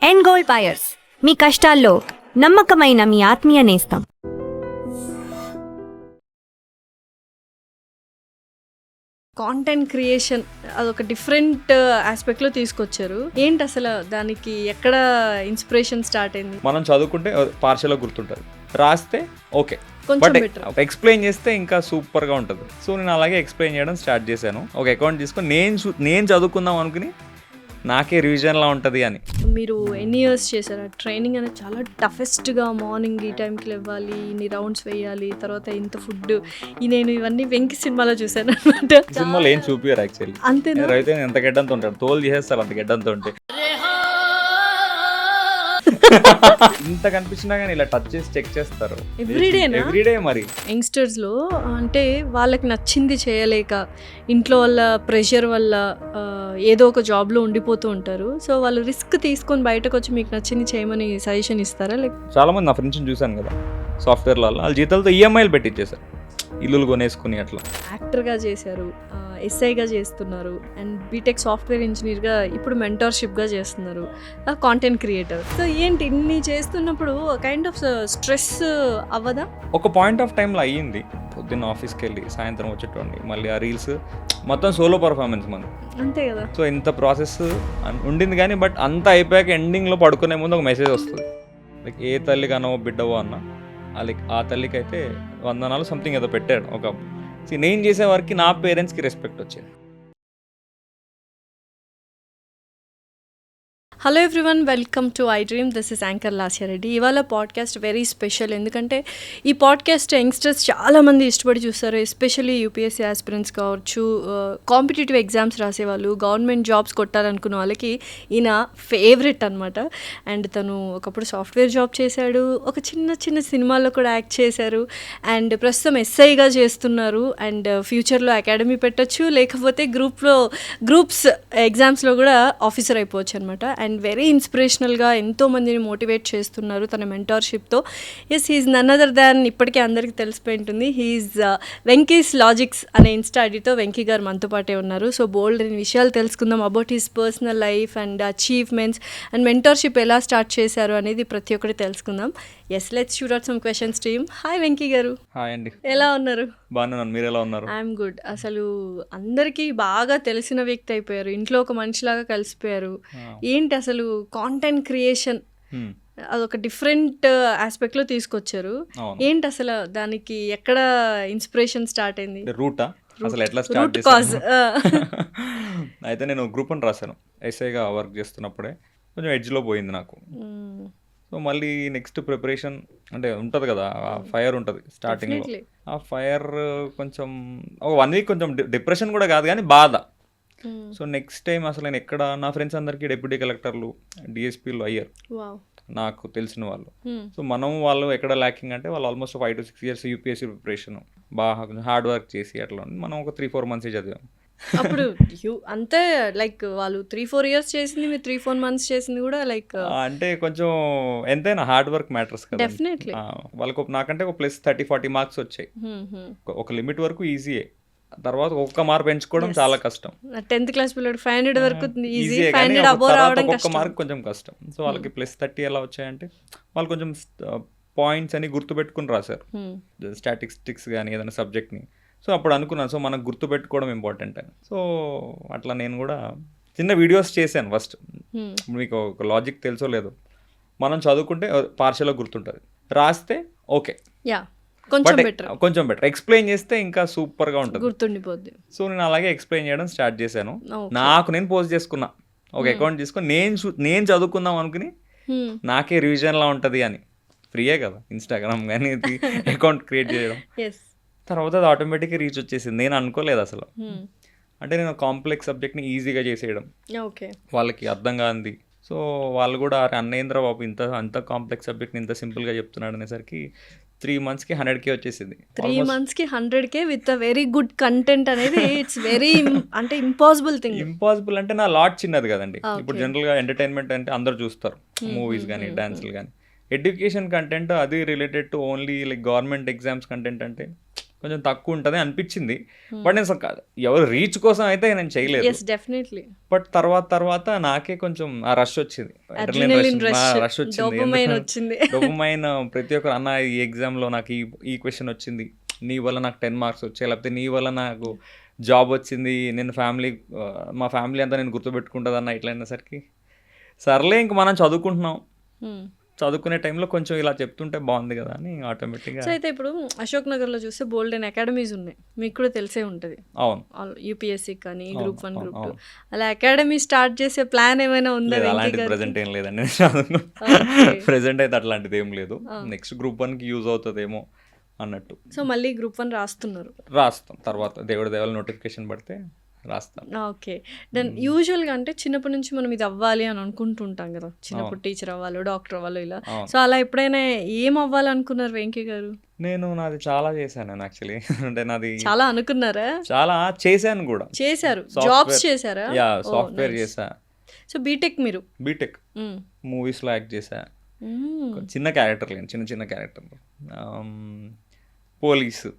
End goal buyers, మీ కష్టాల్లో నమ్మకమైన మీ ఆత్మీయ నేస్తం. కాంటెంట్ క్రియేషన్ అదొక డిఫరెంట్ ఆస్పెక్ట్లో తీసుకొచ్చారు. ఏంటి అసలు దానికి ఎక్కడ ఇన్స్పిరేషన్ స్టార్ట్ అయింది? మనం చదువుకుంటే పార్షల్గా గుర్తుంటుంది, రాస్తే ఓకే, కొంచెం బట్ బెటర్. ఎక్స్ప్లెయిన్ చేస్తే ఇంకా సూపర్గా ఉంటుంది. సో నేను అలాగే ఎక్స్ప్లెయిన్ చేయడం స్టార్ట్ చేశాను. ఒక అకౌంట్ తీసుకొని నేను చదువుకుందాం అనుకుని నాకే రివిజన్లా ఉంటుంది అని. మీరు ఎన్ని ఇయర్స్ చేశారు? ట్రైనింగ్ అనేది చాలా టఫెస్ట్గా, మార్నింగ్ ఈ టైంకి లేవాలి, ఇన్ని రౌండ్స్ వేయాలి, తర్వాత ఇంత ఫుడ్. నేను ఇవన్నీ వెంకి సినిమాలో చూశాను అనమాట. సినిమాలో ఏం చూపియారు యాక్చువల్లీ. అంతేనా? రైతే ఎంత గడ్డంతో ఉంటాడు, తోలు చేసేస్తారు అంత గడ్డంతో ఉంటే. ఇంత కనిపించినా కానీ ఇలా టచ్ చేసి చెక్ చేస్తారు ఎవ్రీడే. మరి యంగ్స్టర్స్లో అంటే వాళ్ళకి నచ్చింది చేయలేక, ఇంట్లో వాళ్ళ ప్రెషర్ వల్ల ఏదో ఒక జాబ్లో ఉండిపోతూ ఉంటారు. సో వాళ్ళు రిస్క్ తీసుకొని బయటకు వచ్చి మీకు నచ్చింది చేయమని సజెషన్ ఇస్తారా? లైక్ చాలా మంది నా ఫ్రెండ్స్ని చూశాను కదా, సాఫ్ట్వేర్లో వాళ్ళ జీతాలతో ఈఎంఐలు పెట్టించేశారు, ఇల్లులు కొనేసుకుని. అట్లా యాక్టర్గా చేశారు, ఎస్ఐగా చేస్తున్నారు, అండ్ బీటెక్ సాఫ్ట్వేర్ ఇంజనీర్గా, ఇప్పుడు మెంటర్షిప్గా చేస్తున్నారు, కాంటెంట్ క్రియేటర్. సో ఏంటి ఇన్ని చేస్తున్నప్పుడు కైండ్ ఆఫ్ స్ట్రెస్ అవ్వదా? ఒక పాయింట్ ఆఫ్ టైంలో అయ్యింది. పొద్దున్న ఆఫీస్కి వెళ్ళి సాయంత్రం వచ్చేటోండి, మళ్ళీ ఆ రీల్స్ మొత్తం సోలో పర్ఫార్మెన్స్ మనం. అంతే కదా. సో ఇంత ప్రాసెస్ ఉండింది కానీ, బట్ అంతా అయిపోయాక ఎండింగ్లో పడుకునే ముందు ఒక మెసేజ్ వస్తుంది, లైక్ ఏ తల్లి కనవో బిడ్డవో అన్న, లైక్ ఆ తల్లికి అయితే వందనాలు సంథింగ్ ఏదో పెట్టాడు. ఒక నేను చేసే వారికి నా పేరెంట్స్కి రెస్పెక్ట్ వచ్చేది. Hello everyone, welcome to I dream. This is anchor Lasya Reddy. ఇవాళ పాడ్కాస్ట్ వెరీ స్పెషల్, ఎందుకంటే ఈ పాడ్కాస్ట్ యంగ్స్టర్స్ చాలామంది ఇష్టపడి చూస్తారు. ఎస్పెషల్లీ యూపీఎస్సీ ఆస్పిరెంట్స్ కావచ్చు, కాంపిటేటివ్ ఎగ్జామ్స్ రాసేవాళ్ళు, గవర్నమెంట్ జాబ్స్ కొట్టాలనుకున్న వాళ్ళకి ఈయన ఫేవరెట్ అనమాట. అండ్ తను ఒకప్పుడు సాఫ్ట్వేర్ జాబ్ చేశాడు, ఒక చిన్న సినిమాల్లో కూడా యాక్ట్ చేశారు, అండ్ ప్రస్తుతం ఎస్ఐగా చేస్తున్నారు, అండ్ ఫ్యూచర్లో అకాడమీ పెట్టచ్చు, లేకపోతే గ్రూప్స్ ఎగ్జామ్స్లో కూడా ఆఫీసర్ అయిపోవచ్చు అనమాట. అండ్ వెరీ ఇన్స్పిరేషనల్గా ఎంతోమందిని మోటివేట్ చేస్తున్నారు తన మెంటార్షిప్తో. Yes, he's none other than, ఇప్పటికే అందరికీ తెలిసిపోయి ఉంటుంది, హీఈస్ వెంకీస్ లాజిక్స్ అనే ఇన్స్టా ఐడితో వెంకీ గారు మనతో పాటే ఉన్నారు. సో బోల్డ్ అనే విషయాలు తెలుసుకుందాం about his personal life and achievements and mentorship ఎలా స్టార్ట్ చేశారు అనేది ప్రతి ఒక్కటి తెలుసుకుందాం. Yes, let's shoot out some questions to him. Hi Venky గారు. హాయ్ అండి. ఎలా ఉన్నారు? బాగున్నాను, మీరు ఎలా ఉన్నారు? I'm good. అసలు అందరికీ బాగా తెలిసిన వ్యక్తి అయిపోయారు, ఇంట్లో ఒక మనిషిలాగా కలిసిపోయారు. ఏంటి అసలు కాంటెంట్ క్రియేషన్ అదొక డిఫరెంట్ ఆస్పెక్ట్లో తీసుకొచ్చారు. ఏంటి అసలు దానికి ఎక్కడ ఇన్స్పిరేషన్ స్టార్ట్ అయింది? రూటా అసలు ఎట్లా స్టార్ట్ కాజ్? అయితే నేను గ్రూప్ అని రాశాను, ఎస్ఐగా వర్క్ చేస్తున్నప్పుడే కొంచెం ఎడ్జ్లో పోయింది నాకు. సో మళ్ళీ నెక్స్ట్ ప్రిపరేషన్ అంటే ఉంటుంది కదా, ఆ ఫైర్ ఉంటుంది స్టార్టింగ్లో. ఆ ఫైర్ కొంచెం ఒక 1 వీక్ కొంచెం డిప్రెషన్ కూడా కాదు కానీ బాధ. సో నెక్స్ట్ టైం అసలు నేను ఎక్కడ, నా ఫ్రెండ్స్ అందరికీ డిప్యూటీ కలెక్టర్లు, డిఎస్పీలు అయ్యారు నాకు తెలిసిన వాళ్ళు. సో వాళ్ళు ఎక్కడ ల్యాకింగ్ అంటే, వాళ్ళు almost 5 to 6 years UPSC preparation బాగా కొంచెం హార్డ్ వర్క్ చేసి అట్లా మనం ఒక 3-4 months చదివాం. అప్పుడు అంతే, లైక్ వాళ్ళు 3-4 years చేసింది, మీరు 3-4 months చేసింది కూడా లైక్ అంటే కొంచెం ఎంతైనా హార్డ్ వర్క్ మ్యాటర్స్ కదా. డెఫినెట్లీ వాళ్ళకు నాకంటే ఒక +30-40 marks వచ్చాయి. ఒక లిమిట్ వరకు ఈజీయే, తర్వాత ఒక్క మార్క్ పెంచుకోవడం చాలా కష్టం. 10th class పిల్లడు 500 వరకు ఈజీ, ఈజీయే కానీ 500 అబోవ్ రావడం ఒక్క కష్టం. మార్క్ కొంచెం కష్టం. సో వాళ్ళకి +30 ఎలా వచ్చాయంటే, వాళ్ళు కొంచెం పాయింట్స్ అని గుర్తుపెట్టుకుని రాశారు, స్టాటిస్టిక్స్ కానీ ఏదైనా సబ్జెక్ట్ని. సో అప్పుడు అనుకున్నాను, సో మనకు గుర్తుపెట్టుకోవడం ఇంపార్టెంట్ అని. సో అట్లా నేను కూడా చిన్న వీడియోస్ చేశాను ఫస్ట్. మీకు ఒక లాజిక్ తెలుసో లేదో, మనం చదువుకుంటే పార్షల్గా గుర్తుంటుంది, రాస్తే ఓకే, కొంచెం బెటర్ ఎక్స్ప్లెయిన్ చేస్తే ఇంకా సూపర్గా ఉంటుంది, గుర్తుండిపోద్ది. సో నేను అలాగే ఎక్స్ప్లెయిన్ చేయడం స్టార్ట్ చేశాను. నేను పోస్ట్ చేసుకున్నా, ఒక అకౌంట్ తీసుకొని నేను చదువుకుందాం అనుకుని నాకే రివిజన్లా ఉంటుంది అని. ఫ్రీయే కదా ఇన్స్టాగ్రామ్ కానీ అకౌంట్ క్రియేట్ చేయడం. తర్వాత అది ఆటోమేటిక్గా రీచ్ వచ్చేసింది. నేను అనుకోలేదు అసలు, అంటే నేను కాంప్లెక్స్ సబ్జెక్ట్ని ఈజీగా చేసేయడం, వాళ్ళకి అర్థం కాంది. సో వాళ్ళు కూడా అన్నేంద్ర బాబు అంత కాంప్లెక్స్ సబ్జెక్ట్ని ఇంత సింపుల్గా చెప్తున్నాడు అనేసరికి 3 monthsకి 100K వచ్చేసింది. 3 monthsకి 100K with very good content అనేది ఇట్స్ వెరీ అంటే ఇంపాసిబుల్ అంటే నా లాట్ చిన్నది కదండి. ఇప్పుడు జనరల్గా ఎంటర్టైన్మెంట్ అంటే అందరు చూస్తారు, మూవీస్ కానీ డాన్సులు కానీ. ఎడ్యుకేషన్ కంటెంట్ అది related to only like government exams content అంటే కొంచెం తక్కువ ఉంటుంది అనిపించింది. బట్ నేను ఎవరు రీచ్ కోసం అయితే నేను చేయలేదు. Yes definitely. బట్ తర్వాత నాకే కొంచెం ఆ రష్ వచ్చింది, రష్ వచ్చింది. డోపమైన్ ప్రతి ఒక్కరు అన్న ఈ ఎగ్జామ్లో నాకు ఈ క్వశ్చన్ వచ్చింది, నీ వల్ల నాకు 10 మార్క్స్ వచ్చాయి, లేకపోతే నీ వల్ల నాకు జాబ్ వచ్చింది, నేను మా ఫ్యామిలీ అంతా నేను గుర్తుపెట్టుకుంటుంది అన్న ఇట్లా అయినసరికి సర్లే ఇంక మనం చదువుకుంటున్నాం, చదువుకునే టైంలో కొంచెం ఇలా చెప్తుంటే బాగుంది కదా అని ఆటోమేటిక్గా. సో అయితే ఇప్పుడు అశోక్ నగర్లో చూస్తే బోల్డ్ అండ్ అకాడమీస్ ఉన్నాయి, మీకు కూడా తెలిసే ఉంటుంది. అవును, యూపీఎస్సీ కానీ గ్రూప్ 1 గ్రూప్ 2 అలా అకాడమీ స్టార్ట్ చేసే ప్లాన్ ఏమైనా ఉందా? అలాంటిది ప్రెజెంట్ ఏం లేదండి, ప్రెజెంట్ అయితే అట్లాంటిది ఏం లేదు. నెక్స్ట్ గ్రూప్ 1కి యూజ్ అవుతుందేమో అన్నట్టు. సో మళ్ళీ గ్రూప్ 1 రాస్తాం తర్వాత దేవుడి దేవాల నోటిఫికేషన్ పడితే రాస్తాం. ఓకే. దెన్ యూజువల్గా అంటే చిన్నప్పటి నుంచి మనం ఇది అవ్వాలి అని అనుకుంటుంటాం కదా, చిన్నప్పుడు టీచర్ అవ్వాలి, డాక్టర్ అవ్వాలి ఇలా. సో అలా ఎప్పుడైనా ఏం అవ్వాలనుకున్నారు వెంకీ గారు? నాది చాలా చేశాను యాక్చువల్లీ. అంటే నాది చాలా అనుకున్నారా? చాలా చేశాను కూడా. చేశారు, జాబ్స్ చేశారా? సాఫ్ట్వేర్ చేసా. సో బీటెక్ మూవీస్లో యాక్ట్ చేశా. చిన్న క్యారెక్టర్లు, చిన్న క్యారెక్టర్లు, పోలీసు.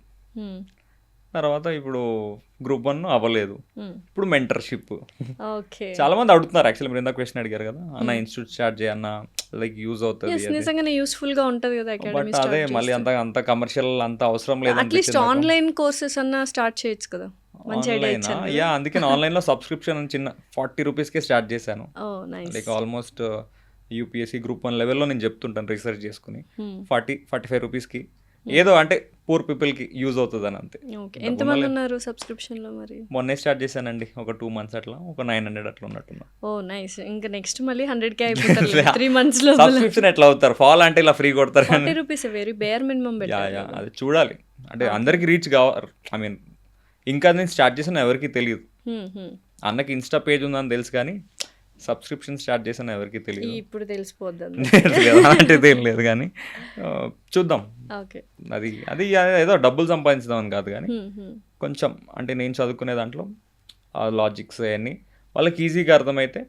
తర్వాత ఇప్పుడు గ్రూప్ 1 అవ్వలేదు, ఇప్పుడు మెంటర్షిప్. చాలా మంది అడుగుతున్నారు యాక్చువల్లీ, మీరు ఇందాక క్వశ్చన్ అడిగారు కదా అన్న ఇన్స్టిట్యూట్ స్టార్ట్ చేయన్న, లైక్ యూజ్ అవుతుంది, నిజంగానే యూస్ఫుల్ గా ఉంటది కదా అకాడమీ. అదే మళ్ళీ అంత కమర్షియల్ అంత అవసరం లేదు, అట్లీస్ట్ ఆన్లైన్ కోర్సెస్ అన్న స్టార్ట్ చేయొచ్చు కదా. అందుకే ఆన్లైన్ లో సబ్స్క్రిప్షన్ చిన్న 40 రూపీస్కే స్టార్ట్ చేశాను. లైక్ ఆల్మోస్ట్ యూపీఎస్సీ గ్రూప్ 1 లెవెల్లో నేను చెప్తుంటాను రీసెర్చ్ చేసుకుని, 40-45 రూపీస్కి ఏదో అంటే పూర్ పీపుల్కి యూజ్ అవుతుంది అని అంతే. ఎంతమంది ఉన్నారు సబ్స్క్రిప్షన్లో? మరి మొన్నే స్టార్ట్ చేశానండి, ఒక 2 months అట్లా, ఒక 900 అట్లా ఉన్నట్టున్నా. ఓ నైస్. ఇంకా నెక్స్ట్ మళ్ళీ 100K అయిపోతారు 3 months లో. సబ్స్క్రిప్షన్ ఎట్లా అవుతారు, ఫాలో అంటే ఇలా ఫ్రీ కొడతారు. 40 రూపీస్ వెరీ బేర్ మినిమం. అది చూడాలి అంటే అందరికి రీచ్ కావాలి. ఐ మీన్ ఇంకా నేను స్టార్ట్ చేసిన ఎవరికి తెలియదు. అన్నకి ఇన్స్టా పేజ్ ఉందని తెలుసు కానీ సబ్స్క్రిప్షన్ స్టార్ట్ చేసిన ఎవరికి తెలియదు. ఇప్పుడు తెలిసిపోద్ది అలాంటిది ఏం లేదు కానీ చూద్దాం. అది ఏదో డబ్బులు సంపాదించుదామని కాదు కానీ కొంచెం అంటే నేను చదువుకునే దాంట్లో ఆ లాజిక్స్ అవన్నీ వాళ్ళకి ఈజీగా అర్థమైతే,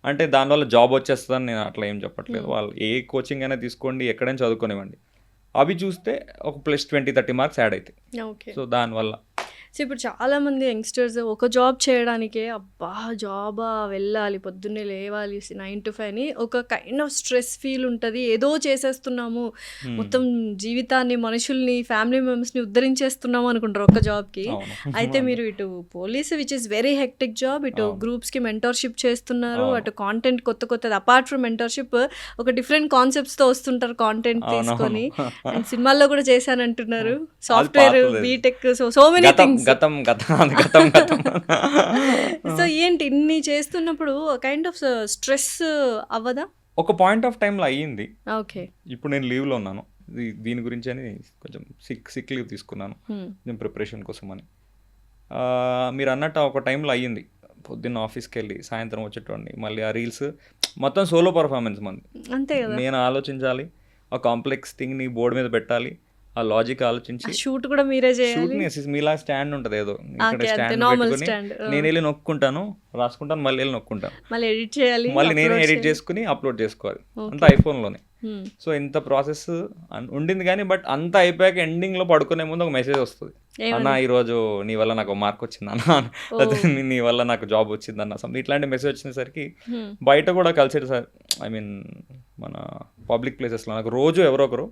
అంటే దానివల్ల జాబ్ వచ్చేస్తుందని నేను అట్లా ఏం చెప్పట్లేదు. వాళ్ళు ఏ కోచింగ్ అయినా తీసుకోండి, ఎక్కడైనా చదువుకునేవ్వండి, అవి చూస్తే ఒక +20-30 మార్క్స్ యాడ్ అవుతాయి. సో దానివల్ల సో ఇప్పుడు చాలామంది యంగ్స్టర్స్ ఒక జాబ్ చేయడానికే అబ్బా జాబా వెళ్ళాలి, పొద్దున్నే లేవాలి 9 to 5 అని ఒక కైండ్ ఆఫ్ స్ట్రెస్ ఫీల్ ఉంటుంది. ఏదో చేసేస్తున్నాము, మొత్తం జీవితాన్ని, మనుషుల్ని, ఫ్యామిలీ మెంబర్స్ని ఉద్ధరించేస్తున్నాము అనుకుంటారు ఒక జాబ్కి. అయితే మీరు ఇటు police which is very hectic job, ఇటు గ్రూప్స్కి మెంటర్షిప్ చేస్తున్నారు, అటు కాంటెంట్ కొత్తది అపార్ట్ ఫ్రమ్ మెంటర్షిప్ ఒక డిఫరెంట్ కాన్సెప్ట్స్తో వస్తుంటారు కాంటెంట్ తీసుకొని. అండ్ సినిమాల్లో కూడా చేశానంటున్నారు, software, BTech, so many things. So ఏంటి ఇన్ని చేస్తున్నప్పుడు కైండ్ ఆఫ్ స్ట్రెస్ అవ్వదా? ఒక పాయింట్ ఆఫ్ టైంలో అయ్యింది. ఓకే, ఇప్పుడు నేను లీవ్లో ఉన్నాను, దీని గురించి అని కొంచెం సిక్ లీవ్ తీసుకున్నాను నేను ప్రిపరేషన్ కోసం అని. మీరు అన్నట్టు ఒక టైంలో అయ్యింది, పొద్దున్న ఆఫీస్కి వెళ్ళి సాయంత్రం వచ్చేటోండి, మళ్ళీ ఆ రీల్స్ మొత్తం సోలో పర్ఫార్మెన్స్ మంది. అంతే కదా, నేను ఆలోచించాలి, ఆ కాంప్లెక్స్ థింగ్ని బోర్డు మీద పెట్టాలి, ఆ లాజిక్ ఆలోచించి షూట్ కూడా మీరే చేయాలి. మీలా స్టాండ్ ఉంటుంది ఏదో ఇక్కడ స్టాండ్, నేను వెళ్ళి నొక్కుంటాను, రాసుకుంటాను, మళ్ళీ వెళ్ళి నొక్కుంటాను, మళ్ళీ ఎడిట్ చేయాలి, మళ్ళీ నేనే ఎడిట్ చేసుకుని అప్లోడ్ చేసుకోవాలి, అంతా ఐఫోన్లోనే. సో ఇంత ప్రాసెస్ ఉండింది కానీ బట్ అంతా అయిపోయాక ఎండింగ్లో పడుకునే ముందు ఒక మెసేజ్ వస్తుంది, అన్న ఈరోజు నీ వల్ల నాకు మార్క్ వచ్చింది అన్న, నీ వల్ల నాకు జాబ్ వచ్చింది అన్న, సంథింగ్ ఇట్లాంటి మెసేజ్ వచ్చినసరికి బయట కూడా కలిసి, ఐ మీన్ మన పబ్లిక్ ప్లేసెస్లో నాకు రోజు ఎవరో ఒకరు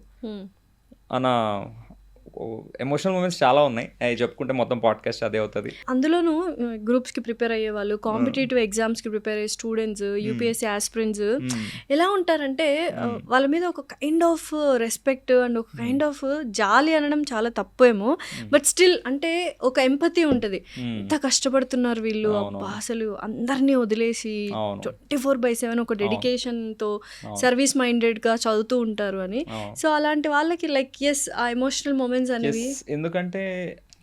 అన్న ఎమోషనల్ మూమెంట్స్ చాలా ఉన్నాయి, అవి చెప్పుకుంటే మొత్తం పాడ్కాస్ట్ అదే అవుతుంది. అందులోనూ గ్రూప్స్కి ప్రిపేర్ అయ్యే వాళ్ళు, కాంపిటేటివ్ ఎగ్జామ్స్కి ప్రిపేర్ అయ్యే స్టూడెంట్స్, యూపీఎస్సీ ఆస్పిరెంట్స్ ఎలా ఉంటారంటే వాళ్ళ మీద ఒక కైండ్ ఆఫ్ రెస్పెక్ట్ అండ్ ఒక కైండ్ ఆఫ్ జాలి అనడం చాలా తప్పేమో, బట్ స్టిల్ అంటే ఒక ఎంపతి ఉంటుంది. ఎంత కష్టపడుతున్నారు వీళ్ళు, అబ్బా అసలు అందరినీ వదిలేసి 24/7 ఒక డెడికేషన్తో సర్వీస్ మైండెడ్గా చదువుతూ ఉంటారు అని. సో అలాంటి వాళ్ళకి లైక్ ఎస్ ఆ ఎమోషనల్ మూమెంట్స్ అనేవి, ఎందుకంటే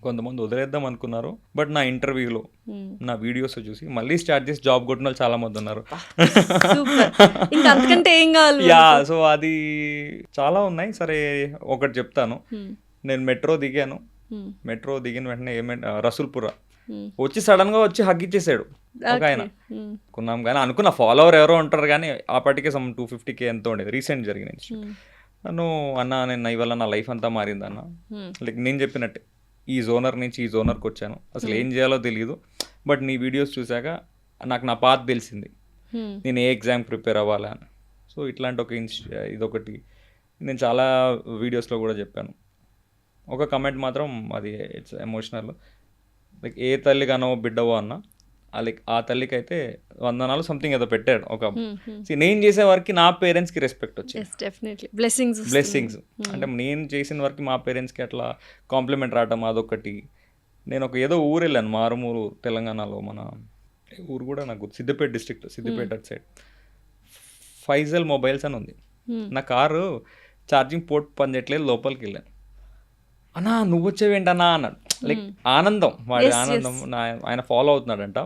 కొంతమంది వదిలేద్దాం అనుకున్నారు, బట్ నా ఇంటర్వ్యూలో నా వీడియోస్ చూసి మళ్ళీ స్టార్ట్ చేసి జాబ్ కొట్టిన వాళ్ళు చాలా మంది ఉన్నారు. ఇంకా అంతకంటే ఏం కావాలి. సో అది చాలా ఉన్నాయి. సరే ఒకటి చెప్తాను, నేను మెట్రో దిగాను, మెట్రో దిగిన వెంటనే రసూల్పురా వచ్చి సడన్ గా వచ్చి హగ్ ఇచ్చేసాడు ఒక ఆయన. కొన్నాం కానీ అనుకున్న ఫాలోవర్ ఎవరో ఉంటారు కానీ ఆపాటికే 250K ఎంతో ఉండేది, రీసెంట్ జరిగిన. నన్ను అన్న నేను ఇవాళ నా లైఫ్ అంతా మారింది అన్న, లైక్ నేను చెప్పినట్టే ఈ జోనర్ నుంచి ఈ జోనర్కి వచ్చాను, అసలు ఏం చేయాలో తెలియదు. బట్ నీ వీడియోస్ చూశాక నాకు నా పాత్ తెలిసింది, నేను ఏ ఎగ్జామ్ ప్రిపేర్ అవ్వాలా అని. సో ఇట్లాంటి ఒక ఇదొకటి నేను చాలా వీడియోస్లో కూడా చెప్పాను. ఒక కమెంట్ మాత్రం అది ఇట్స్ ఎమోషనల్, లైక్ ఏ తల్లి కనవో బిడ్డవో అన్న, లైక్ ఆ తల్లికి అయితే వందనాలు సంథింగ్ ఏదో పెట్టాడు ఒక. నేను చేసే వరకు నా పేరెంట్స్కి రెస్పెక్ట్ వచ్చింది, బ్లెస్సింగ్స్. అంటే నేను చేసిన వరకు మా పేరెంట్స్కి అట్లా కాంప్లిమెంట్ రావటం అదొకటి. నేను ఒక ఏదో ఊరు వెళ్ళాను, మారుమూరు తెలంగాణలో, మన ఊరు కూడా నాకు సిద్దిపేట డిస్ట్రిక్ట్, సిద్దిపేట అటు సైడ్. ఫైజల్ మొబైల్స్ అని ఉంది. నా కారు ఛార్జింగ్ పోర్ట్ పనిచేయట్లేదు, లోపలికి వెళ్ళాను. అన్నా నువ్వు వచ్చేవేంటన్నా అన్నాడు. లైక్ ఆనందం, వాడి ఆనందం. ఆయన ఫాలో అవుతున్నాడంట.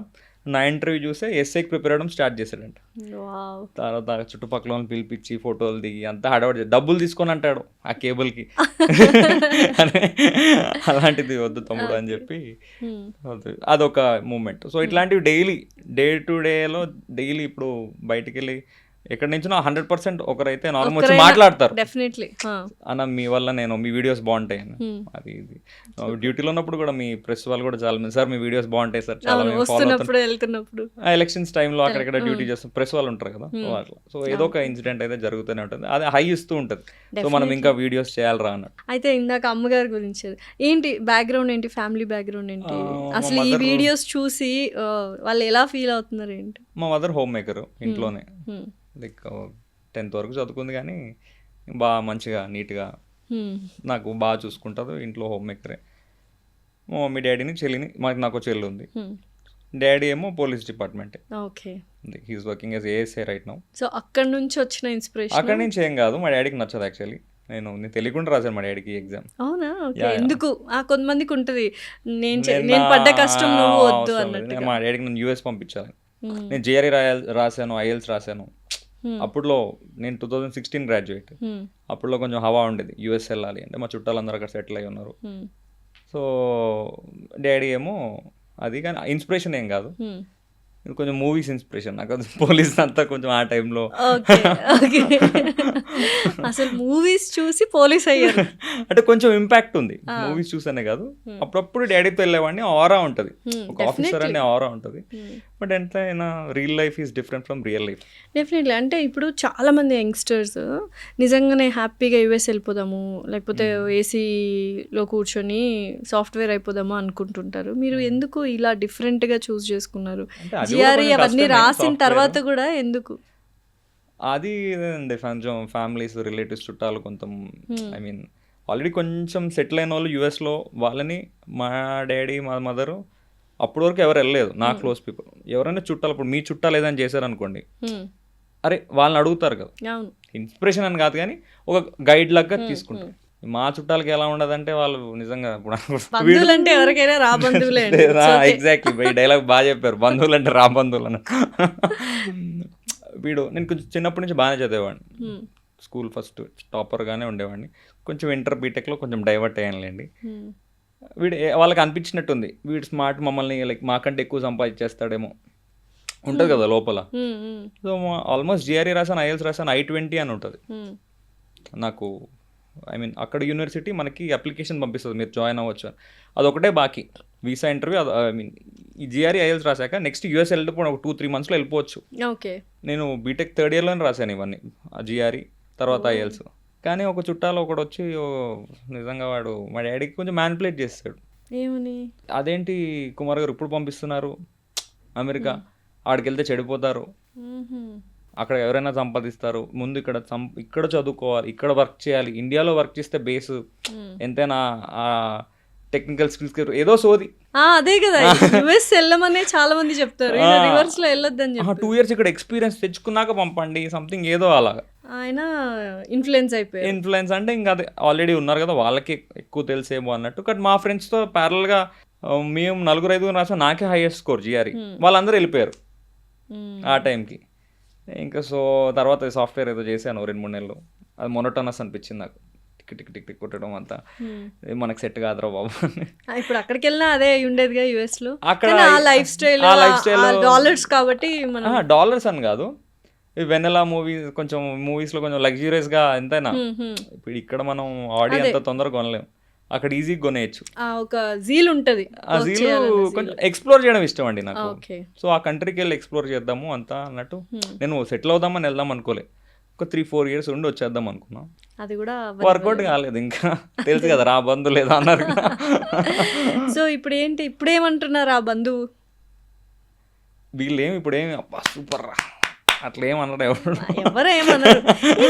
నా ఇంటర్వ్యూ చూసే ఎస్ఐకి ప్రిపేర్ అవ్వడం స్టార్ట్ చేశాడంట. తర్వాత చుట్టుపక్కల వాళ్ళని పిలిపించి ఫోటోలు దిగి అంతా హడావడి, డబ్బులు తీసుకొని అంటాడు ఆ కేబుల్కి. అలాంటిది వద్దు తమ్ముడు అని చెప్పి అదొక మూమెంట్. సో ఇట్లాంటివి డైలీ డే టు డేలో డైలీ ఇప్పుడు బయటికి వెళ్ళి ఎక్కడి నుంచో 100% ఒకరైతే నార్మల్ వచ్చి మాట్లాడతారు, డెఫినెట్లీ అన్న మీ వల్ల నేను మీ వీడియోస్ బాగుంటాయి అని. అది ఇది డ్యూటీలో ఉన్నప్పుడు కూడా మీ ప్రెస్ వాళ్ళు కూడా చాలా మంది, సార్ మీ వీడియోస్ బాగుంటాయి సార్, చాలా వెళ్తున్నప్పుడు ఎలక్షన్స్ టైంలో అక్కడెక్కడ డ్యూటీ చేస్తాం, ప్రెస్ వాళ్ళు ఉంటారు కదా, సో అట్లా. సో ఏదో ఒక ఇన్సిడెంట్ అయితే జరుగుతూనే ఉంటుంది, అది హై ఇస్తూ ఉంటుంది. సో మనం ఇంకా వీడియోస్ చేయాలరా అన్నట్టు. అయితే ఇందాక అమ్మగారి గురించి ఏంటి బ్యాక్గ్రౌండ్ ఏంటి, ఫ్యామిలీ బ్యాక్గ్రౌండ్ ఏంటి, అసలు ఈ వీడియోస్ చూసి వాళ్ళు ఎలా ఫీల్ అవుతున్నారు ఏంటి? మా మదర్ హోమ్ మేకర్, ఇంట్లోనే లైక్ 10th వరకు చదువుకుంది, కానీ బాగా మంచిగా నీట్గా నాకు బాగా చూసుకుంటుంది, ఇంట్లో హోమ్ మేకరే. మా మమ్మీ డాడీని చెల్లిని, నాకు చెల్లి ఉంది. డాడీ ఏమో police department, okay, he is working as ASI right now. So అక్కడ నుంచి వచ్చిన ఇన్స్పిరేషన్? అక్కడ నుంచి ఏం కాదు, మా డాడీకి నచ్చదు యాక్చువల్లీ. నేను తెలియకుండా రాశాను మా డాడీకి ఎగ్జామ్. అవునా? ఎందుకు? కొంతమందికి ఉంటుంది నేను పడ్డ కష్టం నువ్వు వద్దు అన్నట్టు. మా డాడీకి నన్ను యూఎస్ పంపించాలి. నేను జేఆర్ఈ రాశాను, ఐఎల్స్ రాశాను. అప్పుడులో నేను 2016 గ్రాడ్యుయేట్. అప్పుడులో కొంచెం హవా ఉండేది యూఎస్ వెళ్ళాలి అంటే, మా చుట్టాలందరూ అక్కడ సెటిల్ అయి ఉన్నారు. సో డాడీ ఏమో అది, కానీ ఇన్స్పిరేషన్ ఏం కాదు, కొంచెం మూవీస్ ఇన్స్పిరేషన్ నాకు. పోలీస్ అంతా కొంచెం ఆ టైంలో అసలు మూవీస్ చూసి పోలీస్ అయ్యారు అంటే కొంచెం ఇంపాక్ట్ ఉంది. మూవీస్ చూసానే కాదు, అప్పుడప్పుడు డాడీతో వెళ్ళేవాడిని, ఆరా ఉంటుంది, ఒక ఆఫీసర్ అనే ఆరా ఉంటుంది. బట్ ఎంతైనా real life is different from real life. Definitely. అంటే ఇప్పుడు చాలామంది యంగ్స్టర్స్ నిజంగానే హ్యాపీగా యూఎస్ వెళ్ళిపోదాము, లేకపోతే ఏసీలో కూర్చొని సాఫ్ట్వేర్ అయిపోదాము అనుకుంటుంటారు. మీరు ఎందుకు ఇలా డిఫరెంట్గా చూస్ చేసుకున్నారు? జిఆర్ఈ అవన్నీ రాసిన తర్వాత కూడా ఎందుకు? అది కొంచెం ఫ్యామిలీస్, రిలేటివ్స్, చుట్టాలు కొంచెం ఐ మీన్ ఆల్రెడీ కొంచెం సెటిల్ అయిన వాళ్ళు యూఎస్లో, వాళ్ళని మా డాడీ మా మదరు అప్పటి వరకు ఎవరు వెళ్ళలేదు, నా క్లోజ్ పీపుల్. ఎవరైనా చుట్టాలు, ఇప్పుడు మీ చుట్టాలు ఏదైనా చేశారనుకోండి, అరే వాళ్ళని అడుగుతారు కదా, ఇన్స్పిరేషన్ అని కాదు కానీ ఒక గైడ్ లాగా తీసుకుంటారు. మా చుట్టాలకి ఎలా ఉండదంటే వాళ్ళు నిజంగా అంటే ఎవరికైనా రా బంధువులే. ఎగ్జాక్ట్లీ, ఈ డైలాగ్ బాగా చెప్పారు, బంధువులు అంటే రా బంధువులు అని. వీడు నేను కొంచెం చిన్నప్పటి నుంచి బాగానే చదివేవాడిని, స్కూల్ ఫస్ట్ టాపర్గానే ఉండేవాడిని. కొంచెం ఇంటర్ బీటెక్లో కొంచెం డైవర్ట్ అయ్యానులేండి. వీడు వాళ్ళకి అనిపించినట్టుంది, వీడు స్మార్ట్, మమ్మల్ని లైక్ మాకంటే ఎక్కువ సంపాదించేస్తాడేమో ఉంటుంది కదా లోపల. సో ఆల్మోస్ట్ జిఆర్ఈ రాసాను, ఐఎల్స్ రాసాను, I-20 అని ఉంటుంది నాకు. ఐ మీన్ అక్కడ యూనివర్సిటీ మనకి అప్లికేషన్ పంపిస్తుంది, మీరు జాయిన్ అవ్వచ్చు అని. అదొకటే బాకీ, వీసా ఇంటర్వ్యూ. ఐ మీన్ ఈ జిఆర్ఈ ఐఎల్స్ రాశాక నెక్స్ట్ యూఎస్ వెళ్ళిపోవడం ఒక 2-3 మంత్స్లో వెళ్ళిపోవచ్చు. ఓకే, నేను బీటెక్ 3rd ఇయర్లోనే రాశాను ఇవన్నీ, జిఆర్ఈ తర్వాత ఐఎల్స్. కానీ ఒక చుట్టాలు ఒకడు వచ్చి నిజంగా వాడు మా డాడీకి కొంచెం మ్యానిపులేట్ చేస్తాడు. ఏమని? అదేంటి కుమార్ గారు ఇప్పుడు పంపిస్తున్నారు అమెరికా, ఆడికి వెళ్తే చెడిపోతారు, అక్కడ ఎవరైనా సంపాదిస్తారు, ముందు ఇక్కడ చదువుకోవాలి, ఇక్కడ వర్క్ చేయాలి, ఇండియాలో వర్క్ చేస్తే బేస్ ఎంతైనా టెక్నికల్ స్కిల్స్ ఏదో సోది. అదే కదా, యుఎస్ వెళ్ళమనే చాలా మంది చెప్తారు, రివర్స్ లో వెళ్ళొద్దని చెప్పి. 2 years ఇక్కడ ఎక్స్పీరియన్స్ తెచ్చుకున్నాక పంపండి సంథింగ్ ఏదో అలాగా. ఆయన ఇన్ఫ్లుయెన్స్ అంటే ఇంకా అదే ఆల్రెడీ ఉన్నారు కదా వాళ్ళకి ఎక్కువ తెలిసేమో అన్నట్టు. బట్ మా ఫ్రెండ్స్తో ప్యారల్గా మేము 4-5 రాసాం, నాకే హైయెస్ట్ స్కోర్ జిఆర్ఈ, వాళ్ళందరూ వెళ్ళిపోయారు ఆ టైంకి. ఇంకా సో తర్వాత సాఫ్ట్వేర్ ఏదో చేశాను 2-3 నెలలు. అది మొనోటోనస్ అనిపించింది నాకు, టిక్ టిక్ టిక్ కొట్టడం అంతా మనకు సెట్ కాదురా బాబు. ఇప్పుడు అక్కడికి వెళ్ళినా అదే ఉండేదిగా యుఎస్ లో, అక్కడ లైఫ్ స్టైల్ డాలర్స్ కాబట్టి. డాలర్స్ అని కాదు, వెనెలా మూవీస్ కొంచెం మూవీస్లో కొంచెం లగ్జూరియస్గా ఎంతైనా. ఇప్పుడు ఇక్కడ మనం ఆడి అంత తొందరగా కొనలేము. అక్కడ ఈజీగా కొనేయచ్చు. ఒక జీల్ ఉంటుంది. ఆ జీలు కొంచెం ఎక్స్ప్లోర్ చేయడం ఇష్టం అండి నాకు. ఓకే. సో ఆ కంట్రీకి వెళ్ళి ఎక్స్ప్లోర్ చేద్దాము అంతా అన్నట్టు. నేను సెటిల్ అవుదామని వెళ్దాం అనుకోలే, ఒక 3-4 ఇయర్స్ ఉండి వచ్చేద్దాం అనుకున్నాం. అది కూడా వర్కౌట్ కాలేదు. ఇంకా తెలుసు కదా రా బంధు లేదా అన్నారు. సో ఇప్పుడు ఏంటి, ఇప్పుడేమంటున్నారు ఆ బంధువు? వీళ్ళేమి ఇప్పుడేమి అబ్బా సూపర్ రా అట్లా ఏమన్నాడు ఎవరు ఏమన్నారు?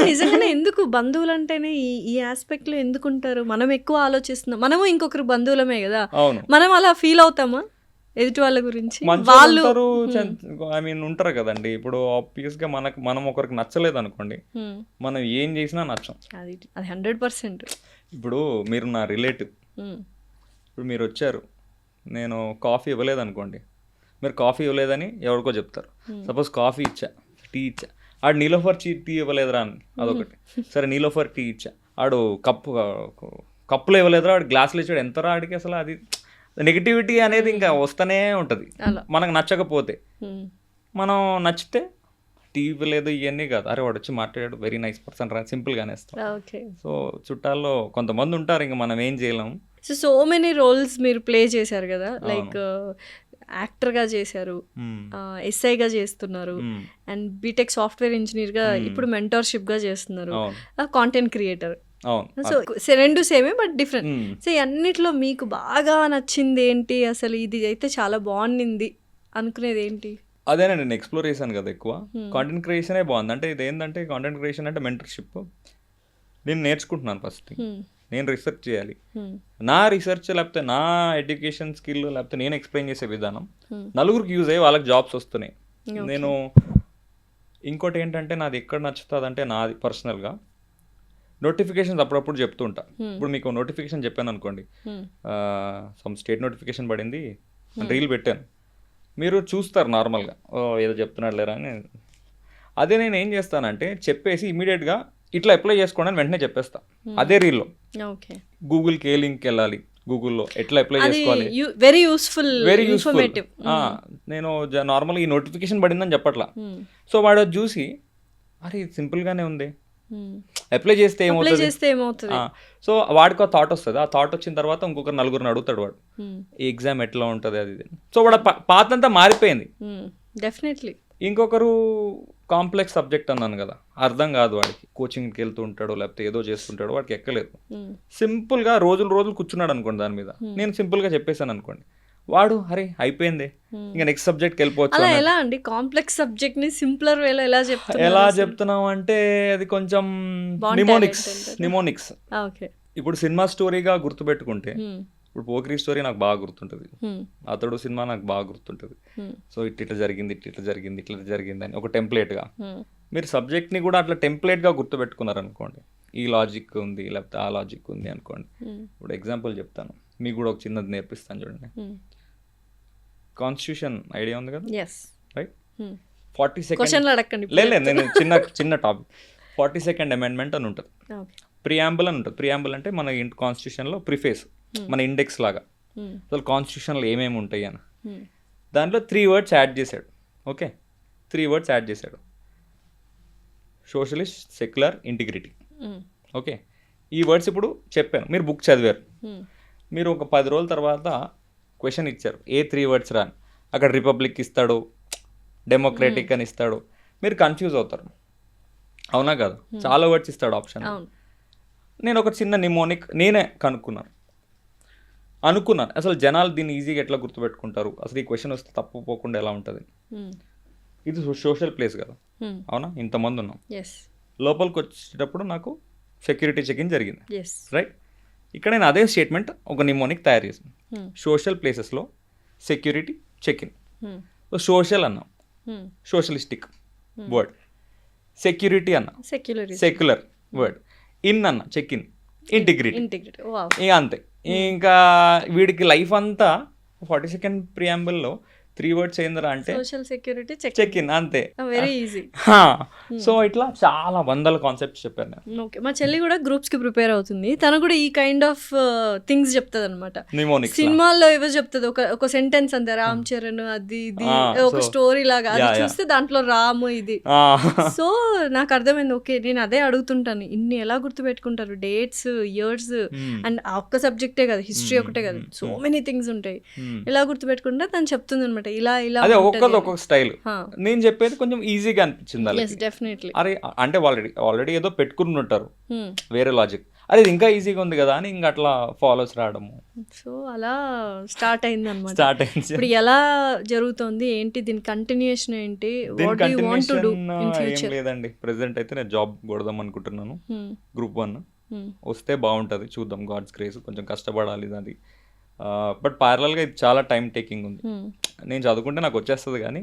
నిజంగానే ఎందుకు బంధువులు అంటేనే ఈ ఆస్పెక్ట్ లో ఎందుకు ఉంటారు? మనం ఎక్కువ ఆలోచిస్తున్నాం. మనము ఇంకొకరు బంధువులమే కదా. అవును. మనం అలా ఫీల్ అవుతామా ఎదుటి వాళ్ళ గురించి? వాళ్ళు ఐ మీన్ ఉంటారు కదండి. ఇప్పుడు ఆబ్వియస్ గా మనం ఒకరికి నచ్చలేదు అనుకోండి, మనం ఏం చేసినా నచ్చం. అది 100%. ఇప్పుడు మీరు నా రిలేటివ్, ఇప్పుడు మీరు వచ్చారు, నేను కాఫీ ఇవ్వలేదు అనుకోండి, మీరు కాఫీ ఇవ్వలేదని ఎవరికో చెప్తారు. సపోజ్ కాఫీ ఇచ్చా, టీ ఇచ్చా, ఆడు నీలోఫర్ టీ ఇవ్వలేదురా అని అదొకటి. సరే నీలోఫర్ టీ ఇచ్చా, ఆడు కప్పులో ఇవ్వలేదురా, ఆడు గ్లాసులు ఇచ్చాడు, ఎంతరా ఆడికి అసలు. అది నెగిటివిటీ అనేది ఇంకా వస్తూనే ఉంటుంది మనకు నచ్చకపోతే. మనం నచ్చితే టీ ఇవ్వలేదు ఇవన్నీ కాదు, అరే వాడు వచ్చి మాట్లాడాడు వెరీ నైస్ పర్సన్ రా, సింపుల్గానే ఇస్తాం. సో చుట్టాల్లో కొంతమంది ఉంటారు, ఇంకా మనం ఏం చేయలేము. సో మెనీ రోల్స్ మీరు ప్లే చేశారు కదా, లైక్ యాక్టర్గా చేశారు, ఎస్ఐగా చేస్తున్నారు, అండ్ బీటెక్ సాఫ్ట్వేర్ ఇంజనీర్గా, ఇప్పుడు మెంటర్షిప్గా చేస్తున్నారు, కాంటెంట్ క్రియేటర్. సో రెండు సేమే బట్ డిఫరెంట్. సో అన్నిట్లో మీకు బాగా నచ్చింది ఏంటి అసలు? ఇది అయితే చాలా బాగుంది అనుకునేది ఏంటి? అదేనండి, నేను ఎక్స్ప్లోర్ చేశాను కదా ఎక్కువ. కాంటెంట్ క్రియేషనే బాగుంది. అంటే ఇది ఏంటంటే కాంటెంట్ క్రియేషన్ అంటే మెంటర్షిప్. నేను నేర్చుకుంటున్నాను ఫస్ట్, నేను రీసెర్చ్ చేయాలి. నా రీసెర్చ్ లేకపోతే నా ఎడ్యుకేషన్ స్కిల్ లేకపోతే నేను ఎక్స్ప్లెయిన్ చేసే విధానం నలుగురికి యూజ్ అయ్యి వాళ్ళకి జాబ్స్ వస్తున్నాయి. నేను ఇంకోటి ఏంటంటే నాది ఎక్కడ నచ్చుతుంది అంటే, నాది పర్సనల్గా నోటిఫికేషన్స్ అప్పుడప్పుడు చెప్తుంటా. ఇప్పుడు మీకు నోటిఫికేషన్ చెప్పాను అనుకోండి, సమ్ స్టేట్ నోటిఫికేషన్ పడింది, రీల్ పెట్టాను, మీరు చూస్తారు నార్మల్గా ఏదో చెప్తున్నాడు లేరా అని. అదే నేను ఏం చేస్తానంటే చెప్పేసి ఇమీడియట్గా ఇట్లా అప్లై చేసుకోండి అని వెంటనే చెప్పేస్తా అదే రీల్లో. గూగుల్కి ఏ లింక్ వెళ్ళాలి, గూగుల్లో ఎట్లా అప్లై చేసుకోవాలి, వెరీ యూస్ఫుల్. నేను నార్మల్గా ఈ నోటిఫికేషన్ పడిందని చెప్పట్లా. సో వాడు చూసి అరే ఇది సింపుల్గానే ఉంది, అప్లై చేస్తే ఏమవుతుంది. సో వాడికి ఆ థాట్ వస్తుంది. ఆ థాట్ వచ్చిన తర్వాత ఇంకొకరు నలుగురిని అడుగుతాడు వాడు, ఈ ఎగ్జామ్ ఎట్లా ఉంటుంది అది. సో వాడు పాత అంతా మారిపోయింది. డెఫినెట్లీ. ఇంకొకరు కాంప్లెక్స్ సబ్జెక్ట్ అన్నాను కదా, అర్థం కాదు వాడికి, కోచింగ్కి వెళ్తూ ఉంటాడు లేకపోతే ఏదో చేస్తుంటాడు, వాడికి ఎక్కలేదు. సింపుల్గా రోజులు కూర్చున్నాడు అనుకోండి దాని మీద, నేను సింపుల్గా చెప్పేశాను అనుకోండి, వాడు అరే అయిపోయింది ఇంకా నెక్స్ట్ సబ్జెక్ట్కి వెళ్ళిపోవచ్చు. ఎలా అండి కాంప్లెక్స్ సబ్జెక్ట్ ని సింప్లర్ వేలో ఎలా చెప్తున్నాం అంటే, అది కొంచెం నిమోనిక్స్. ఇప్పుడు సినిమా స్టోరీగా గుర్తుపెట్టుకుంటే, ఇప్పుడు పోకిరి స్టోరీ నాకు బాగా గుర్తుంటుంది, అతడు సినిమా నాకు బాగా గుర్తుంటుంది. సో ఇట్లా జరిగింది అని ఒక టెంప్లెట్గా. మీరు సబ్జెక్ట్ని కూడా అట్లా టెంప్లెట్గా గుర్తుపెట్టుకున్నారనుకోండి, ఈ లాజిక్ ఉంది లేకపోతే ఆ లాజిక్ ఉంది అనుకోండి. ఇప్పుడు ఎగ్జాంపుల్ చెప్తాను, మీకు కూడా ఒక చిన్నది నేర్పిస్తాను చూడండి. కాన్స్టిట్యూషన్ ఐడియా ఉంది కదా, రైట్? 42nd లేదు, నేను చిన్న టాపిక్. 42nd అమెండ్మెంట్ అని ఉంటుంది, ప్రియాంబుల్ అని ఉంటుంది. ప్రియాంబుల్ అంటే మన కాన్స్టిట్యూషన్లో ప్రిఫేస్, మన ఇండెక్స్ లాగా. అసలు కాన్స్టిట్యూషన్లో ఏమేమి ఉంటాయి అని దాంట్లో 3 words యాడ్ చేశాడు. ఓకే, 3 words యాడ్ చేశాడు: సోషలిస్ట్, సెక్యులర్, ఇంటిగ్రిటీ. ఓకే, ఈ వర్డ్స్ ఇప్పుడు చెప్పాను, మీరు బుక్ చదివారు, మీరు ఒక 10 రోజుల తర్వాత క్వశ్చన్ ఇచ్చారు, ఏ 3 words రా అని. అక్కడ రిపబ్లిక్ ఇస్తాడు, డెమోక్రటిక్ అని ఇస్తాడు, మీరు కన్ఫ్యూజ్ అవుతారు, అవునా కదా? చాలా వర్డ్స్ ఇస్తాడు ఆప్షన్. నేను ఒక చిన్న నిమోనిక్ నేనే అనుకున్నాను అసలు జనాలు దీన్ని ఈజీగా ఎట్లా గుర్తుపెట్టుకుంటారు, అసలు ఈ క్వశ్చన్ వస్తే తప్పుపోకుండా ఎలా ఉంటుంది. ఇది సోషల్ ప్లేస్ కదా, అవునా? ఇంతమంది ఉన్నాం. లోపలికి వచ్చేటప్పుడు నాకు సెక్యూరిటీ చెకింగ్ జరిగింది, రైట్? ఇక్కడ నేను అదే స్టేట్మెంట్ ఒక నిమోనిక్ తయారు చేసాను. సోషల్ ప్లేసెస్లో సెక్యూరిటీ చెకింగ్. సో సోషల్ అన్నాం, సోషలిస్టిక్ వర్డ్. సెక్యూరిటీ అన్నా, సెక్యులర్ వర్డ్. ఇన్ అన్న, చెక్ ఇన్, ఇంటిగ్రిటీ. ఇక అంతే. ఇంకా వీడికి లైఫ్ అంతా 42nd ప్రియాంబుల్లో 3 words ఏందిరా అంటే సోషల్ సెక్యూరిటీ చెక్ ఇన్ అంతే. Very easy. సో ఇట్లా చాలా వందల కాన్సెప్ట్స్ చెప్పాను నేను. ఓకే, మా చెల్లి కూడా గ్రూప్స్కి ప్రిపేర్ అవుతుంది. తను కూడా ఈ కైండ్ ఆఫ్ థింగ్స్ చెప్తుంది అనమాట. నిమోనిక్స్ సినిమాల్లో ఏవో చెప్తుంది, ఒక సెంటెన్స్ అంతే, రామ్ చరణ్ అది ఇది ఒక స్టోరీ లాగా, అది చూస్తే దాంట్లో రాము ఇది. సో నాకు అర్థమైంది, ఓకే నేను అదే అడుగుతుంటాను, ఇన్ని ఎలా గుర్తుపెట్టుకుంటారు, డేట్స్, ఇయర్స్, అండ్ ఒక్క సబ్జెక్టే కదా, హిస్టరీ ఒకటే కదా, సో మెనీ థింగ్స్ ఉంటాయి, ఎలా గుర్తుపెట్టుకుంటా తను చెప్తుంది అనమాట. ఇలా అదే ఒక్కొక్కది ఒక్కొక్క స్టైల్. నేను చెప్పేది కొంచెం ఈజీగా అనిపించింది వాళ్ళకి. డెఫినెట్లీ. అరే అంటే ఆల్రెడీ ఏదో పెట్టుకుని ఉంటారు వేరే లాజిక్, అరే ఇది ఇంకా ఈజీగా ఉంది కదా అని ఇంకా అట్లా ఫాలోస్ రావడము. సో అలా స్టార్ట్ అయింది అనమాట. స్టార్ట్ అయింది. ఇప్పుడు ఎలా జరుగుతుంది ఏంటి, దీని కంటిన్యూషన్ ఏంటి, what do you want to do in future? ఏం లేదండి, ప్రెసెంట్ అయితే నేను జాబ్ కొడదాం అనుకుంటున్నాను. గ్రూప్ 1 వస్తే బాగుంటుంది, చూద్దాం, గాడ్స్ గ్రేస్. కొంచెం కష్టపడాలి అది. బట్ ప్యారలల్గా ఇది చాలా టైం టేకింగ్ ఉంది. నేను చదువుకుంటే నాకు వచ్చేస్తుంది, కానీ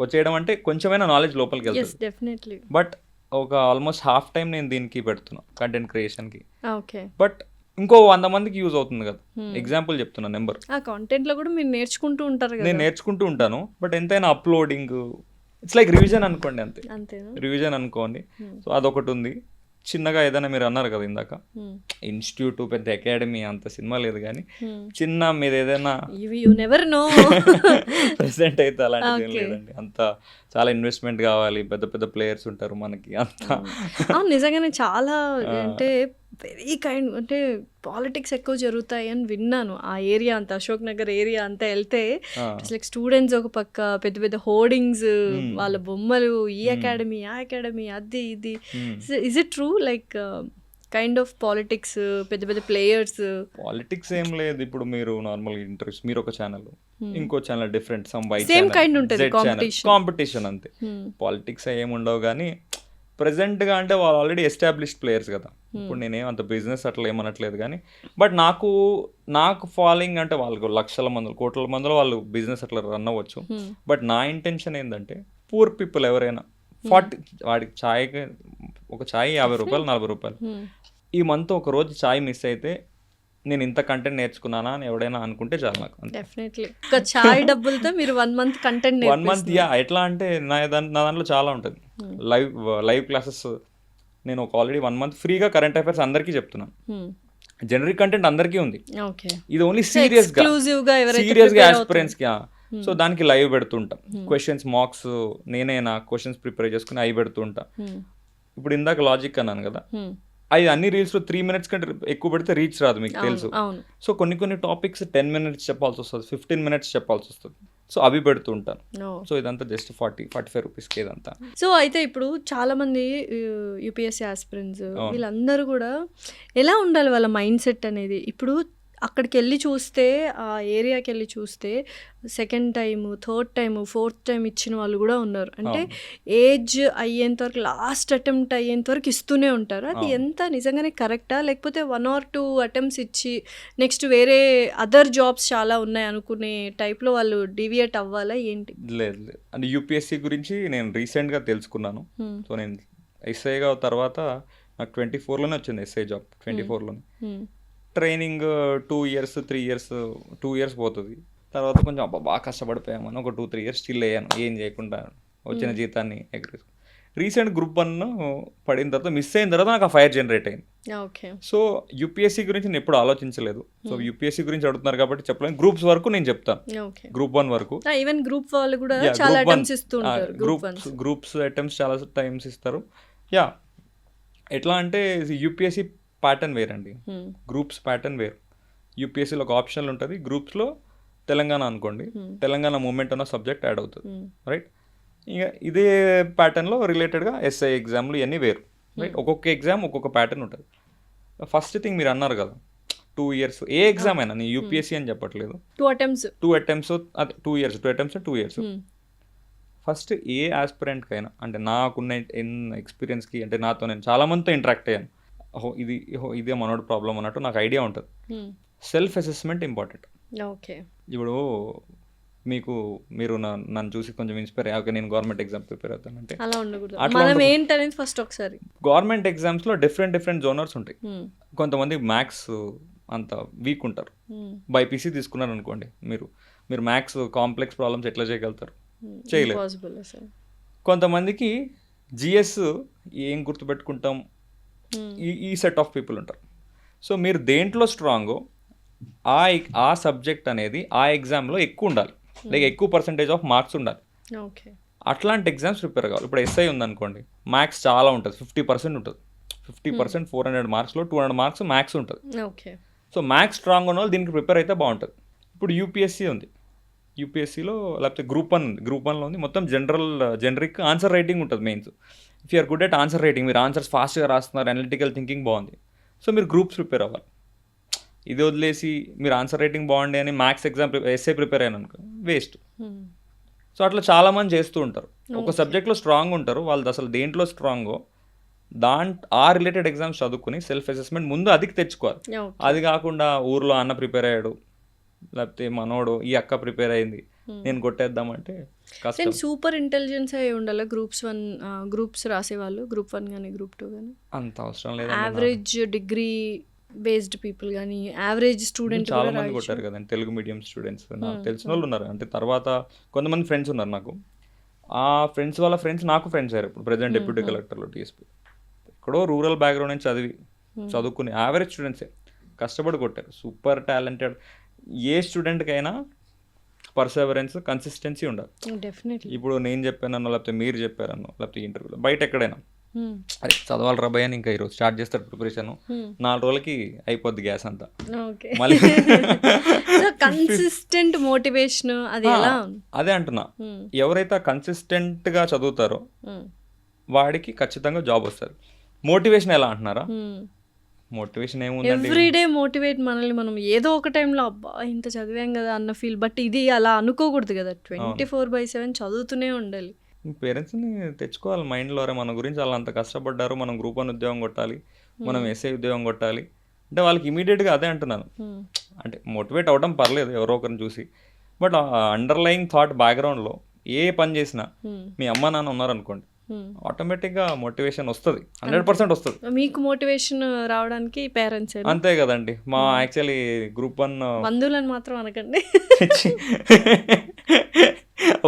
వచ్చేయడం అంటే కొంచెమైనా నాలెడ్జ్ లోపలికి వెళ్తుంది. డెఫినెట్లీ. బట్ ఒక ఆల్మోస్ట్ హాఫ్ టైం నేను దీనికి పెడుతున్నా, కంటెంట్ క్రియేషన్కి. ఓకే. బట్ ఇంకో 100 మందికి యూజ్ అవుతుంది కదా. ఎగ్జాంపుల్ చెప్తున్నా, నెంబర్ ఆ కాంటెంట్ లో కూడా మీరు నేర్చుకుంటూ ఉంటారు కదా. నేను నేర్చుకుంటూ ఉంటాను, బట్ ఎంతైనా అప్లోడింగ్ ఇట్స్ లైక్ రివిజన్ అనుకోండి, అంతే. రివిజన్ అనుకోండి. సో అదొకటి ఉంది. చిన్నగా ఏదైనా మీరు అన్నారు కదా ఇందాక, ఇన్స్టిట్యూట్ పెద్ద అకాడమీ అంత సినిమా లేదు, కానీ చిన్న మీరు ఏదైనా ప్రెసెంట్ అయితే అలాంటిది ఏం లేదండి. అంత చాలా ఇన్వెస్ట్మెంట్ కావాలి, పెద్ద పెద్ద ప్లేయర్స్ ఉంటారు మనకి అంతా. నిజంగానే చాలా అంటే వెరీ కైండ్, అంటే పాలిటిక్స్ ఎక్కువ జరుగుతాయి అని విన్నాను. ఆ ఏరియా అంతా, అశోక్ నగర్ ఏరియా అంతా వెళ్తే లైక్ స్టూడెంట్స్ ఒక పక్క, పెద్ద పెద్ద హోర్డింగ్స్, వాళ్ళ బొమ్మలు, ఈ అకాడమీ ఆ అకాడమీ అది ఇది. Is it true, like kind of politics, పెద్ద పెద్ద ప్లేయర్స్? పాలిటిక్స్ ఏం లేదు. ఇప్పుడు మీరు నార్మల్ ఇంట్రెస్ట్, మీరు ఒక ఛానల్, ఇంకో ఛానల్ డిఫరెంట్, సేమ్ కైండ్ ఉంటుంది కాంపిటీషన్ అంతే. పాలిటిక్స్ ఏముండవు, కానీ ప్రెసెంట్గా అంటే వాళ్ళు ఆల్రెడీ ఎస్టాబ్లిష్డ్ ప్లేయర్స్ కదా. ఇప్పుడు నేనేం అంత బిజినెస్ అట్లా ఏమనట్లేదు, కానీ బట్ నాకు ఫాలోయింగ్ అంటే వాళ్ళకు లక్షల మంది, కోట్ల మందిలో వాళ్ళు బిజినెస్ అట్లా రన్ అవ్వచ్చు. బట్ నా ఇంటెన్షన్ ఏంటంటే, పూర్ పీపుల్ ఎవరైనా 40 వాడికి ఛాయ్కి ఒక ఛాయ్ 50 రూపాయలు 40 రూపాయలు, ఈ మంత్ ఒక రోజు ఛాయ్ మిస్ అయితే నేను ఇంత కంటెంట్ నేర్చుకున్నానా అని ఎవడైనా అనుకుంటే చాలు నాకు. డెఫినెట్లీ ఒక ఛాయ్ డబ్బులతో మీరు 1 month కంటెంట్ 1 month. ఎట్లా అంటే నా దాంట్లో చాలా ఉంటుంది. లైవ్ క్లాసెస్ నేను ఒక ఆల్రెడీ 1 month ఫ్రీగా కరెంట్ అఫైర్స్ అందరికీ చెప్తున్నాను. జనరిక్ కంటెంట్ అందరికీ ఉంది, ఇది ఓన్లీ సీరియస్గా ఆస్పిరెంట్స్కి. సో దానికి లైవ్ పెడుతుంటాం, క్వశ్చన్స్ మార్క్స్ నేనే నా క్వశ్చన్స్ ప్రిపేర్ చేసుకుని అవి పెడుతుంటా. ఇప్పుడు ఇందాక లాజిక్ అన్నాను కదా, అది అన్ని రీల్స్లో 3 minutes కంటే ఎక్కువ పెడితే రీచ్ రాదు, మీకు తెలుసు. సో కొన్ని టాపిక్స్ 10 minutes చెప్పాల్సి వస్తుంది, 15 minutes చెప్పాల్సి వస్తుంది. సో అవి పెడుతూ ఉంటాను. సో ఇదంతా జస్ట్ 40-45 రూపీస్కి ఇదంతా. సో అయితే ఇప్పుడు చాలా మంది యూపీఎస్సీ ఆస్పిరెంట్స్ వీళ్ళందరూ కూడా ఎలా ఉండాలి వాళ్ళ మైండ్ సెట్ అనేది? ఇప్పుడు అక్కడికి వెళ్ళి చూస్తే, ఆ ఏరియాకి వెళ్ళి చూస్తే, second time, third time, fourth time ఇచ్చిన వాళ్ళు కూడా ఉన్నారు. అంటే ఏజ్ అయ్యేంత వరకు, లాస్ట్ అటెంప్ట్ అయ్యేంత వరకు ఇస్తూనే ఉంటారు. అది ఎంత నిజంగానే కరెక్టా, లేకపోతే 1 or 2 attempts ఇచ్చి నెక్స్ట్ వేరే అదర్ జాబ్స్ చాలా ఉన్నాయి అనుకునే టైప్లో వాళ్ళు డివియేట్ అవ్వాలా ఏంటి? లేదు అంటే యూపీఎస్సీ గురించి నేను రీసెంట్గా తెలుసుకున్నాను. సో నేను ఎస్ఐగా తర్వాత నాకు 24లోనే వచ్చింది ఎస్ఐ జాబ్. 24లోనే ట్రైనింగ్ 2 years 3 years 2 years పోతుంది. తర్వాత కొంచెం బాగా కష్టపడిపోయామని ఒక 2-3 years స్టిల్ అయ్యాను, ఏం చేయకుండా వచ్చిన జీతాన్ని ఎగ్రీ. రీసెంట్ గ్రూప్ 1 పడిన తర్వాత, మిస్ అయిన తర్వాత నాకు ఆ ఫైర్ జనరేట్ అయింది. సో యూపీఎస్సీ గురించి నేను ఎప్పుడు ఆలోచించలేదు. సో యూపీఎస్సీ గురించి అడుగుతున్నారు కాబట్టి చెప్పలేను. గ్రూప్స్ వరకు నేను చెప్తాను, గ్రూప్ 1 వరకు. ఈవెన్ గ్రూప్ వాళ్ళు కూడా చాలా అటెంప్ట్స్ ఇస్తుంటారు. గ్రూప్స్ అటెంప్ట్స్ చాలా టైమ్స్ ఇస్తారు. ఎట్లా అంటే యూపీఎస్సీ ప్యాటర్న్ వేరండి, గ్రూప్స్ ప్యాటర్న్ వేరు. యూపీఎస్సీలో ఒక ఆప్షనల్ ఉంటుంది, గ్రూప్స్లో తెలంగాణ అనుకోండి, తెలంగాణ మూమెంట్ అన్న సబ్జెక్ట్ యాడ్ అవుతుంది, రైట్. ఇక ఇదే ప్యాటర్న్లో రిలేటెడ్గా ఎస్ఐ ఎగ్జామ్లు ఇవన్నీ వేరు, రైట్. ఒక్కొక్క ఎగ్జామ్ ఒక్కొక్క ప్యాటర్న్ ఉంటుంది. ఫస్ట్ థింగ్ మీరు అన్నారు కదా 2 years, ఏ ఎగ్జామ్ అయినా, నేను యూపీఎస్సీ అని చెప్పట్లేదు, 2 attempts అదే 2 years, 2 attempts 2 years. ఫస్ట్ ఏ ఆస్పిరెంట్కైనా, అంటే నాకున్న ఎక్స్పీరియన్స్కి, అంటే నాతో నేను చాలామందితో ఇంటరాక్ట్ అయ్యాను, ఇదే మనోడు ప్రాబ్లం అన్నట్టు నాకు ఐడియా ఉంటుంది. Self assessment important. ఇప్పుడు మీరు నన్ను చూసి కొంచెం ఇన్స్పైర్ అయ్యా, నేను గవర్నమెంట్ ఎగ్జామ్ ప్రిపేర్ అవుతానంటే గవర్నమెంట్ ఎగ్జామ్స్లో డిఫరెంట్ జోనర్స్ ఉంటాయి. కొంతమంది మ్యాథ్స్ అంత వీక్ ఉంటారు, బైపీసీ తీసుకున్నారు అనుకోండి, మీరు మీరు మ్యాథ్స్ కాంప్లెక్స్ ప్రాబ్లమ్స్ ఎట్లా చేయగలుగుతారు? చేయలేరు. పాసిబుల్ అసలు. కొంతమందికి జిఎస్ ఏం గుర్తుపెట్టుకుంటాం, ఈ సెట్ ఆఫ్ పీపుల్ ఉంటారు. సో మీరు దేంట్లో స్ట్రాంగో ఆ సబ్జెక్ట్ అనేది ఆ ఎగ్జామ్లో ఎక్కువ ఉండాలి, లైక్ ఎక్కువ పర్సంటేజ్ ఆఫ్ మార్క్స్ ఉండాలి. ఓకే. అట్లాంటి ఎగ్జామ్స్ ప్రిపేర్ కావాలి. ఇప్పుడు ఎస్ఐ ఉందనుకోండి, మ్యాథ్స్ చాలా ఉంటుంది, 50% ఉంటుంది. 50% 400 మార్క్స్లో 200 మార్క్స్ మ్యాథ్స్ ఉంటుంది. ఓకే. సో మ్యాథ్స్ స్ట్రాంగ్ ఉన్న వాళ్ళు దీనికి ప్రిపేర్ అయితే బాగుంటుంది. ఇప్పుడు యూపీఎస్సీ ఉంది, యూపీఎస్సీలో లేకపోతే గ్రూప్ 1 ఉంది, మొత్తం జనరిక్ ఆన్సర్ రైటింగ్ ఉంటుంది mains. If you're good at answer writing, మీరు ఆన్సర్స్ ఫాస్ట్గా రాస్తున్నారు, అనలిటికల్ థింకింగ్ బాగుంది, సో మీరు గ్రూప్స్ ప్రిపేర్ అవ్వాలి. ఇది వదిలేసి మీరు ఆన్సర్ రైటింగ్ బాగుండే అని మ్యాథ్స్ ఎగ్జామ్ ఎస్ఏ ప్రిపేర్ అయ్యాను అనుకో, వేస్ట్. సో అట్లా చాలామంది చేస్తూ ఉంటారు. ఒక సబ్జెక్ట్లో స్ట్రాంగ్ ఉంటారు, వాళ్ళది అసలు దేంట్లో స్ట్రాంగో ఆ రిలేటెడ్ ఎగ్జామ్స్ చదువుకుని సెల్ఫ్ అసెస్మెంట్ ముందు అదికి తెచ్చుకోవాలి. అది కాకుండా ఊర్లో అన్న ప్రిపేర్ అయ్యాడు, లేకపోతే మనోడు ఈ అక్క ప్రిపేర్ అయింది, నేను కొట్టేద్దామంటే కష్టం. సూపర్ ఇంటెలిజెన్స్ అయి ఉండాలి గ్రూప్స్ రాసేవాళ్ళు, గ్రూప్ 1 కానీ గ్రూప్ 2 కానీ. అంత అవసరం లేదు. యావరేజ్ డిగ్రీ బేస్డ్ పీపుల్ కానీ యావరేజ్ స్టూడెంట్ చాలా మంది కొట్టారు కదండి, తెలుగు మీడియం స్టూడెంట్స్ నాకు తెలిసిన వాళ్ళు ఉన్నారు. అంటే తర్వాత కొంతమంది ఫ్రెండ్స్ ఉన్నారు నాకు, ఆ ఫ్రెండ్స్ వాళ్ళ ఫ్రెండ్స్ నాకు ఫ్రెండ్స్ అయ్యారు. ఇప్పుడు ప్రెజెంట్ డిప్యూటీ కలెక్టర్లో టీఎస్పీ, ఎక్కడో రూరల్ బ్యాక్గ్రౌండ్ నుంచి చదువుకుని యావరేజ్ స్టూడెంట్సే కష్టపడి కొట్టారు. Super talented. ఏ స్టూడెంట్కైనా పర్సెవరెన్స్, కన్సిస్టెన్సీ ఉండాలి. డెఫినెట్లీ. ఇప్పుడు నేను చెప్పానో లేకపోతే మీరు చెప్పారనో లేకపోతే ఇంటర్వ్యూలో బయట ఎక్కడైనా అరే చదవాలి రాబాయ్ అని ఇంకా ఈరోజు స్టార్ట్ చేస్తారు ప్రిపరేషన్, 4 రోజులకి అయిపోద్ది గ్యాస్ అంతా. మళ్ళీ కన్సిస్టెంట్ మోటివేషన్ అది ఎలా? అదే అంటున్నా, ఎవరైతే కన్సిస్టెంట్గా చదువుతారో వాడికి ఖచ్చితంగా జాబ్ వస్తుంది. మోటివేషన్ ఎలా అంటున్నారా? మోటివేషన్ ఏముందండి, ఎవ్రీడే మోటివేట్ మనల్ని మనం ఏదో ఒక టైంలో అబ్బా ఇంత చదివాం కదా అన్న ఫీల్. బట్ ఇది అలా అనుకోకూడదు కదా, 24/7 చదువుతూనే ఉండాలి. పేరెంట్స్ని తెచ్చుకోవాలి మైండ్లో, మన గురించి వాళ్ళు అంత కష్టపడ్డారు, మనం గ్రూప్ 1 ఉద్యోగం కొట్టాలి, మనం ఎస్ఐ ఉద్యోగం కొట్టాలి అంటే వాళ్ళకి ఇమీడియట్గా అదే అంటున్నాను. అంటే మోటివేట్ అవ్వడం పర్లేదు ఎవరో ఒకరిని చూసి, బట్ అండర్లయింగ్ థాట్ బ్యాక్గ్రౌండ్లో ఏ పని చేసినా మీ అమ్మ నాన్న ఉన్నారనుకోండి, ఆటోమేటిక్గా మోటివేషన్ వస్తుంది, 100% వస్తుంది. మీకు మోటివేషన్ రావడానికి పేరెంట్స్ అంతే కదండి. మా యాక్చువల్లీ గ్రూప్ 1 బంధువులను మాత్రం అనకండి,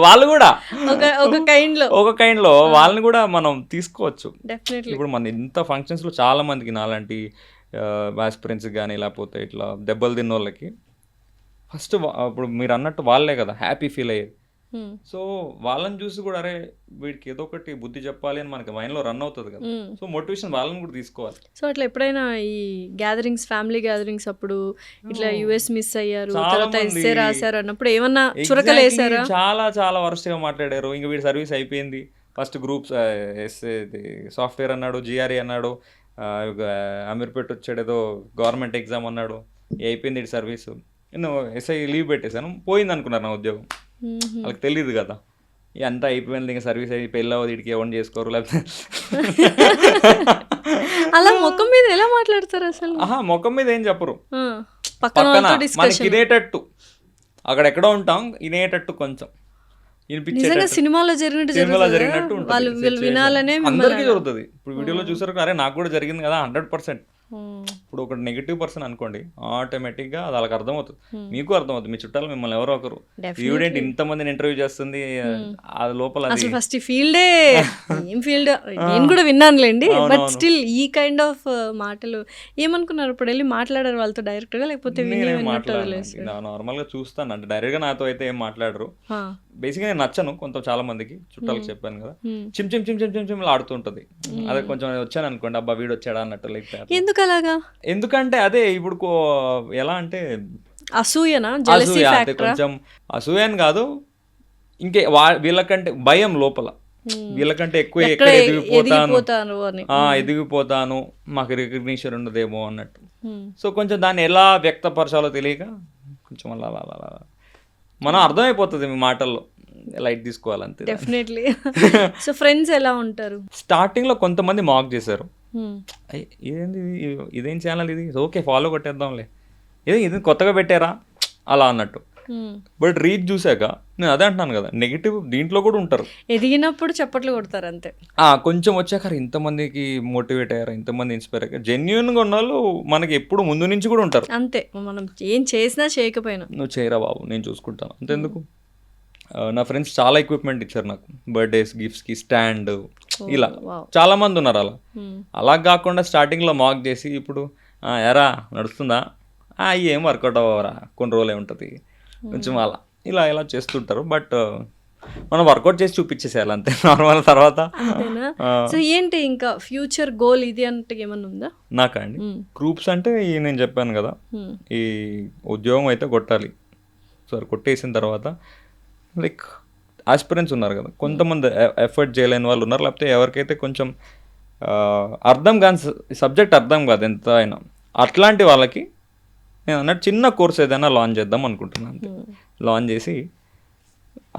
వాళ్ళు కూడా ఒక కైండ్లో వాళ్ళని కూడా మనం తీసుకోవచ్చు. డెఫినెట్లీ. ఇప్పుడు మన ఇంత ఫంక్షన్స్లో చాలా మందికి నాలాంటి ఆస్పిరెంట్స్కి కానీ లేకపోతే ఇట్లా దెబ్బలు తిన్న వాళ్ళకి ఫస్ట్ ఇప్పుడు మీరు అన్నట్టు వాళ్ళే కదా హ్యాపీ ఫీల్ అయ్యేది. సో వాళ్ళని చూసి కూడా అరే వీడికి ఏదో ఒకటి బుద్ధి చెప్పాలి అని మనకి మైండ్లో రన్ అవుతుంది కదా. సో మోటివేషన్ వాళ్ళని కూడా తీసుకోవాలి. సో అట్లా ఎప్పుడైనా ఈ గ్యాదరింగ్స్, ఫ్యామిలీ గ్యాదరింగ్స్ అప్పుడు ఇట్లా యుఎస్ మిస్ అయ్యారు, తర్వాత ఎస్ఏ రాశారు అన్నప్పుడు ఏమన్నా చురకలు వేసారా? చాలా వరుసగా మాట్లాడారు. ఇంకా వీడి సర్వీస్ అయిపోయింది, ఫస్ట్ గ్రూప్స్ ఎస్ఏ సాఫ్ట్వేర్ అన్నాడు, జిఆర్ఏ అన్నాడు, అమీర్పేట్ వచ్చాడు ఏదో గవర్నమెంట్ ఎగ్జామ్ అన్నాడు, అయిపోయింది వీడి సర్వీసు, నేను ఎస్ఐ లీవ్ పెట్టేశాను, పోయింది అనుకున్నారు నా ఉద్యోగం. వాళ్ళకి తెలియదు కదా అంతా అయిపోయింది, ఇంకా సర్వీస్ అయ్యి పెళ్ళి అవ్వదు, వీడికి ఎవరిని చేసుకోరు, లేకపోతే అలా ముఖం మీద ఎలా మాట్లాడతారు అసలు? ముఖం మీద ఏం చెప్పరు, పక్కన మనకి వినేటట్టు, అక్కడెక్కడో ఉంటాం వినేటట్టు, కొంచెం సినిమాలో జరిగినట్టు వినాలనే అందరికీ జరుగుతుంది. ఇప్పుడు వీడియోలో చూసారు, అరే నాకు కూడా జరిగింది కదా, 100%. ఇప్పుడు ఒక నెగిటివ్ పర్సన్ అనుకోండి, ఆటోమేటిక్గా అది వాళ్ళకి అర్థమవుతుంది, మీకు అర్థమవుతుంది, మీ చుట్టాలు మిమ్మల్ని ఎవరో ఒకరు ఈవిడెంట్ ఇంతమందిని ఇంటర్వ్యూ చేస్తుంది, అది లోపల ఫస్ట్ ఫీల్డే ఏం ఫీల్డ్ నేను కూడా విన్నానులేండి. బట్ స్టిల్ ఈ కైండ్ ఆఫ్ మాటలు ఏమనుకున్నారు? ఇప్పుడు వెళ్ళి మాట్లాడారు వాళ్ళతో డైరెక్ట్గా, లేకపోతే నార్మల్గా చూస్తాను, అంటే డైరెక్ట్గా నాతో అయితే ఏం మాట్లాడరు. బేసిక్గా నేను నచ్చను చాలా మందికి, చుట్టాలకు చెప్పాను కదా, చిమ్ చిమ్ చిమ్ చిమ్ చిమ్ చిమ్ ఆడుతుంటది. అదే కొంచెం వచ్చాను అనుకోండి, అబ్బా వీడు వచ్చాడా అన్నట్టు. లైక్ ఎందుకు అలాగా? ఎందుకంటే అదే ఇప్పుడు ఎలా అంటే అసూయనా, కొంచెం అసూయని కాదు, ఇంకే వీళ్ళకంటే భయం లోపల, వీళ్ళకంటే ఎక్కువ ఎక్కడ ఎదిగిపోతాను, మాకు రికగ్నిషన్ ఉండదేమో అన్నట్టు. సో కొంచెం దాన్ని ఎలా వ్యక్తపరచాలో తెలియక కొంచెం అలా మనం అర్థమైపోతుంది మీ మాటల్లో, లైట్ తీసుకోవాలంతే. డెఫినెట్లీ. సో ఫ్రెండ్స్ ఎలా ఉంటారు? స్టార్టింగ్లో కొంతమంది మాక్ చేశారు, ఇదేంది ఇదేం ఛానల్ ఇది, ఓకే ఫాలో కొట్టేద్దాంలే, ఇది కొత్తగా పెట్టారా అలా అన్నట్టు. బట్ రీచ్ చూశాక నేను అదే అంటున్నాను కదా, నెగిటివ్ దీంట్లో కూడా ఉంటారు. ఎదిగినప్పుడు చప్పట్లు కొడతారు అంతే. కొంచెం వచ్చాక ఇంతమందికి మోటివేట్ అయ్యారు, ఇంతమంది ఇన్స్పైర్ అయ్యారు, జెన్యున్గా ఉన్న వాళ్ళు మనకి ఎప్పుడు ముందు నుంచి కూడా ఉంటారు. అంతే, మనం ఏం చేసినా చేయకపోయినా నువ్వు చేయరా బాబు నేను చూసుకుంటాను అంతెందుకు. నా ఫ్రెండ్స్ చాలా ఎక్విప్మెంట్ ఇచ్చారు నాకు, బర్త్డేస్ గిఫ్ట్స్కి స్టాండ్, ఇలా చాలా మంది ఉన్నారు. అలా కాకుండా స్టార్టింగ్లో మాక్ చేసి ఇప్పుడు ఎరా నడుస్తుందా, ఏం వర్కౌట్ అవ్వరా కొన్ని రోజులే ఉంటుంది కొంచెం అలా ఇలా ఇలా చేస్తుంటారు. బట్ మనం వర్కౌట్ చేసి చూపించేసేయాలి అంతే నార్మల్. తర్వాత సో ఏంటి ఇంకా ఫ్యూచర్ గోల్ ఇది అంటే ఏమన్నా ఉందా? నాకా అండి, గ్రూప్స్ అంటే నేను చెప్పాను కదా, ఈ ఉద్యోగం అయితే కొట్టాలి. సో కొట్టేసిన తర్వాత లైక్ ఆస్పిరెంట్స్ ఉన్నారు కదా, కొంతమంది ఎఫర్ట్ చేయలేని వాళ్ళు ఉన్నారు, లేకపోతే ఎవరికైతే కొంచెం అర్థం కాని సబ్జెక్ట్ అర్థం కాదు ఎంత అయినా, అట్లాంటి వాళ్ళకి నేను అన్నట్టు చిన్న కోర్స్ ఏదైనా లాంచ్ చేద్దాం అనుకుంటున్నాను అంతే. లాంచ్ చేసి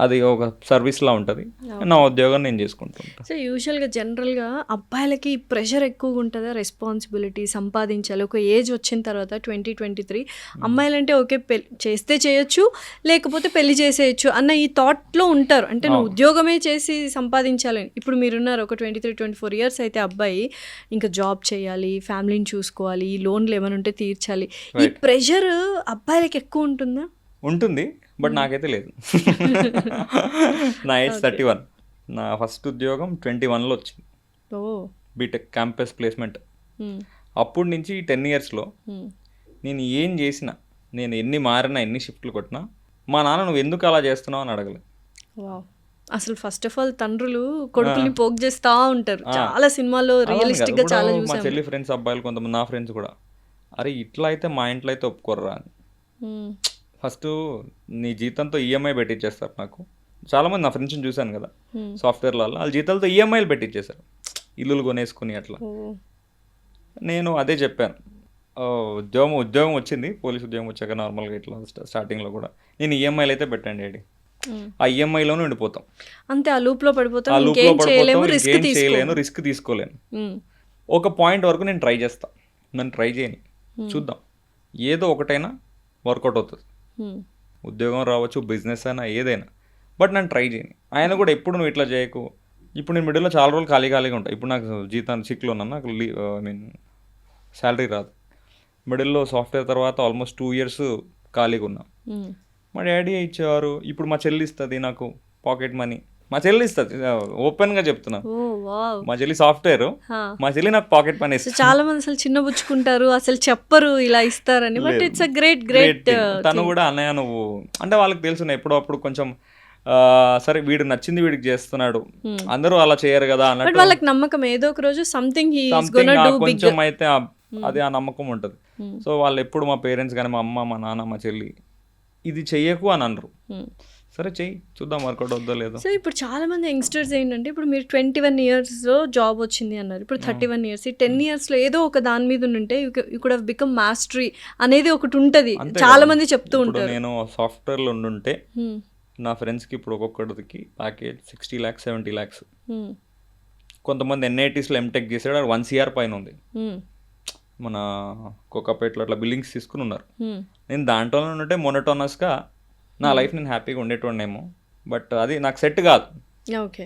అది ఒక సర్వీస్లా ఉంటుంది, నా ఉద్యోగం నేను చేసుకుంటుంటాను. సో యూజువల్గా జనరల్గా అబ్బాయిలకి ప్రెషర్ ఎక్కువగా ఉంటుందా, రెస్పాన్సిబిలిటీ సంపాదించాలి ఒక ఏజ్ వచ్చిన తర్వాత 20-23, అమ్మాయిలంటే ఓకే చేస్తే చేయొచ్చు లేకపోతే పెళ్లి చేసేయచ్చు అన్న ఈ థాట్లో ఉంటారు. అంటే నువ్వు ఉద్యోగమే చేసి సంపాదించాలని. ఇప్పుడు మీరున్నారు ఒక 23-24 ఇయర్స్ అయితే అబ్బాయి ఇంకా జాబ్ చేయాలి, ఫ్యామిలీని చూసుకోవాలి, ఈ లోన్లు ఏమైనా ఉంటే తీర్చాలి, ఈ ప్రెషర్ అబ్బాయిలకి ఎక్కువ ఉంటుందా? ఉంటుంది, బట్ నాకైతే లేదు. నా ఏజ్ 31, నా ఫస్ట్ ఉద్యోగం 21లో వచ్చింది, బీటెక్ క్యాంపస్ ప్లేస్మెంట్. అప్పటి నుంచి 10 ఇయర్స్లో నేను ఏం చేసినా, నేను ఎన్ని మారినా, ఎన్ని షిఫ్ట్లు కొట్టినా మా నాన్న నువ్వు ఎందుకు అలా చేస్తున్నావు అని అడగలేదు. అసలు ఫస్ట్ ఆఫ్ ఆల్ తండ్రులు కొడుకుల్ని పోక్ చేస్తూ ఉంటారు, చాలా సినిమాల్లో రియలిస్టిక్ గా చాలా చూసాం. మా చెల్లి ఫ్రెండ్స్ అబ్బాయిలు కొంతమంది, నా ఫ్రెండ్స్ కూడా, అరే ఇట్లా అయితే మా ఇంట్లో అయితే ఒప్పుకోర్రా అని. ఫస్ట్ నీ జీతంతో ఈఎంఐ పెట్టించేస్తారు నాకు. చాలామంది నా ఫ్రెండ్స్ని చూశాను కదా సాఫ్ట్వేర్ల వాళ్ళ జీతాలతో ఈఎంఐలు పెట్టించేశారు, ఇల్లులు కొనేసుకుని అట్లా. నేను అదే చెప్పాను, ఉద్యోగం వచ్చింది, పోలీస్ ఉద్యోగం వచ్చాక నార్మల్గా ఇట్లా స్టార్టింగ్లో కూడా నేను ఈఎంఐలు అయితే పెట్టండి డాడీ, ఆ ఈఎంఐలోనే ఉండిపోతాం అంతే, ఆ లూప్లో పడిపోతాం, రిస్క్ తీసుకోలేను. ఒక పాయింట్ వరకు నేను ట్రై చేస్తాను, నన్ను ట్రై చేయని చూద్దాం, ఏదో ఒకటైనా వర్కౌట్ అవుతుంది. ఉద్యోగం రావచ్చు, బిజినెస్ అయినా ఏదైనా, బట్ నన్ను ట్రై చేయని. ఆయన కూడా ఎప్పుడు నువ్వు ఇట్లా చేయకు, ఇప్పుడు నేను మిడిల్లో చాలా రోజులు ఖాళీగా ఉంటాయి. ఇప్పుడు నాకు జీతాన్ని సిక్లో ఉన్నాను, నాకు శాలరీ రాదు. మిడిల్లో సాఫ్ట్వేర్ తర్వాత ఆల్మోస్ట్ 2 ఇయర్స్ ఖాళీగా ఉన్నా. మా డాడీ ఇచ్చేవారు, ఇప్పుడు మా చెల్లి ఇస్తుంది నాకు పాకెట్ మనీ, మా చెల్లి ఇస్తుంది, ఓపెన్గా చెప్తున్నాను. మా చెల్లి సాఫ్ట్వేర్, మా చెల్లి నాకు పాకెట్ మనీ ఇస్తుంది. చాలా మంది అసలు చిన్నబుచ్చుకుంటారు, అసలు చెప్పరు ఇలా ఇస్తారని, బట్ ఇట్స్ అ గ్రేట్. తను కూడా అన్నయ్య నువ్వు అంటే వాళ్ళకి తెలుసు ఎప్పుడప్పుడు కొంచెం సరే వీడు నచ్చింది వీడికి చేస్తున్నాడు, అందరూ అలా చేయరు కదా అన్నట్టు వాళ్ళకి నమ్మకం, ఏదో ఒక రోజు సంథింగ్ కొంచెం అయితే అది ఆ నమ్మకం ఉంటుంది. సో వాళ్ళు ఎప్పుడు మా పేరెంట్స్ కానీ మా అమ్మ, మా నాన్న, మా చెల్లి ఇది చెయ్యకు అని అనరు. సరే చెయ్యి చూద్దాం వర్కౌట్ అవుతుందో లేదో. సో ఇప్పుడు చాలా మంది యంగ్స్టర్స్ ఏంటంటే, ఇప్పుడు మీరు 21 ఇయర్స్లో జాబ్ వచ్చింది అన్నారు, ఇప్పుడు 31 ఇయర్స్, ఈ 10 ఇయర్స్లో ఏదో ఒక దాని మీద ఉంటే you could have become mastery అనేది ఒకటి ఉంటుంది, చాలా మంది చెప్తూ ఉంటారు. నేను సాఫ్ట్వేర్లో ఉండుంటే నా ఫ్రెండ్స్కి ఇప్పుడు ఒక్కొక్కడికి ప్యాకేజ్ 60 lakhs 70 lakhs. కొంతమంది ఎన్ఐటీస్లో ఎంటెక్ చేసాడు, 1 CR పైన ఉంది. మన కోకాపేటలో అట్లా బిల్డింగ్స్ తీసుకుని ఉన్నారు. నేను దాంట్లోనే ఉంటే మోనోటోనస్గా నా లైఫ్ నేను హ్యాపీగా ఉండేటోడేమో, బట్ అది నాకు సెట్ కాదు. ఓకే,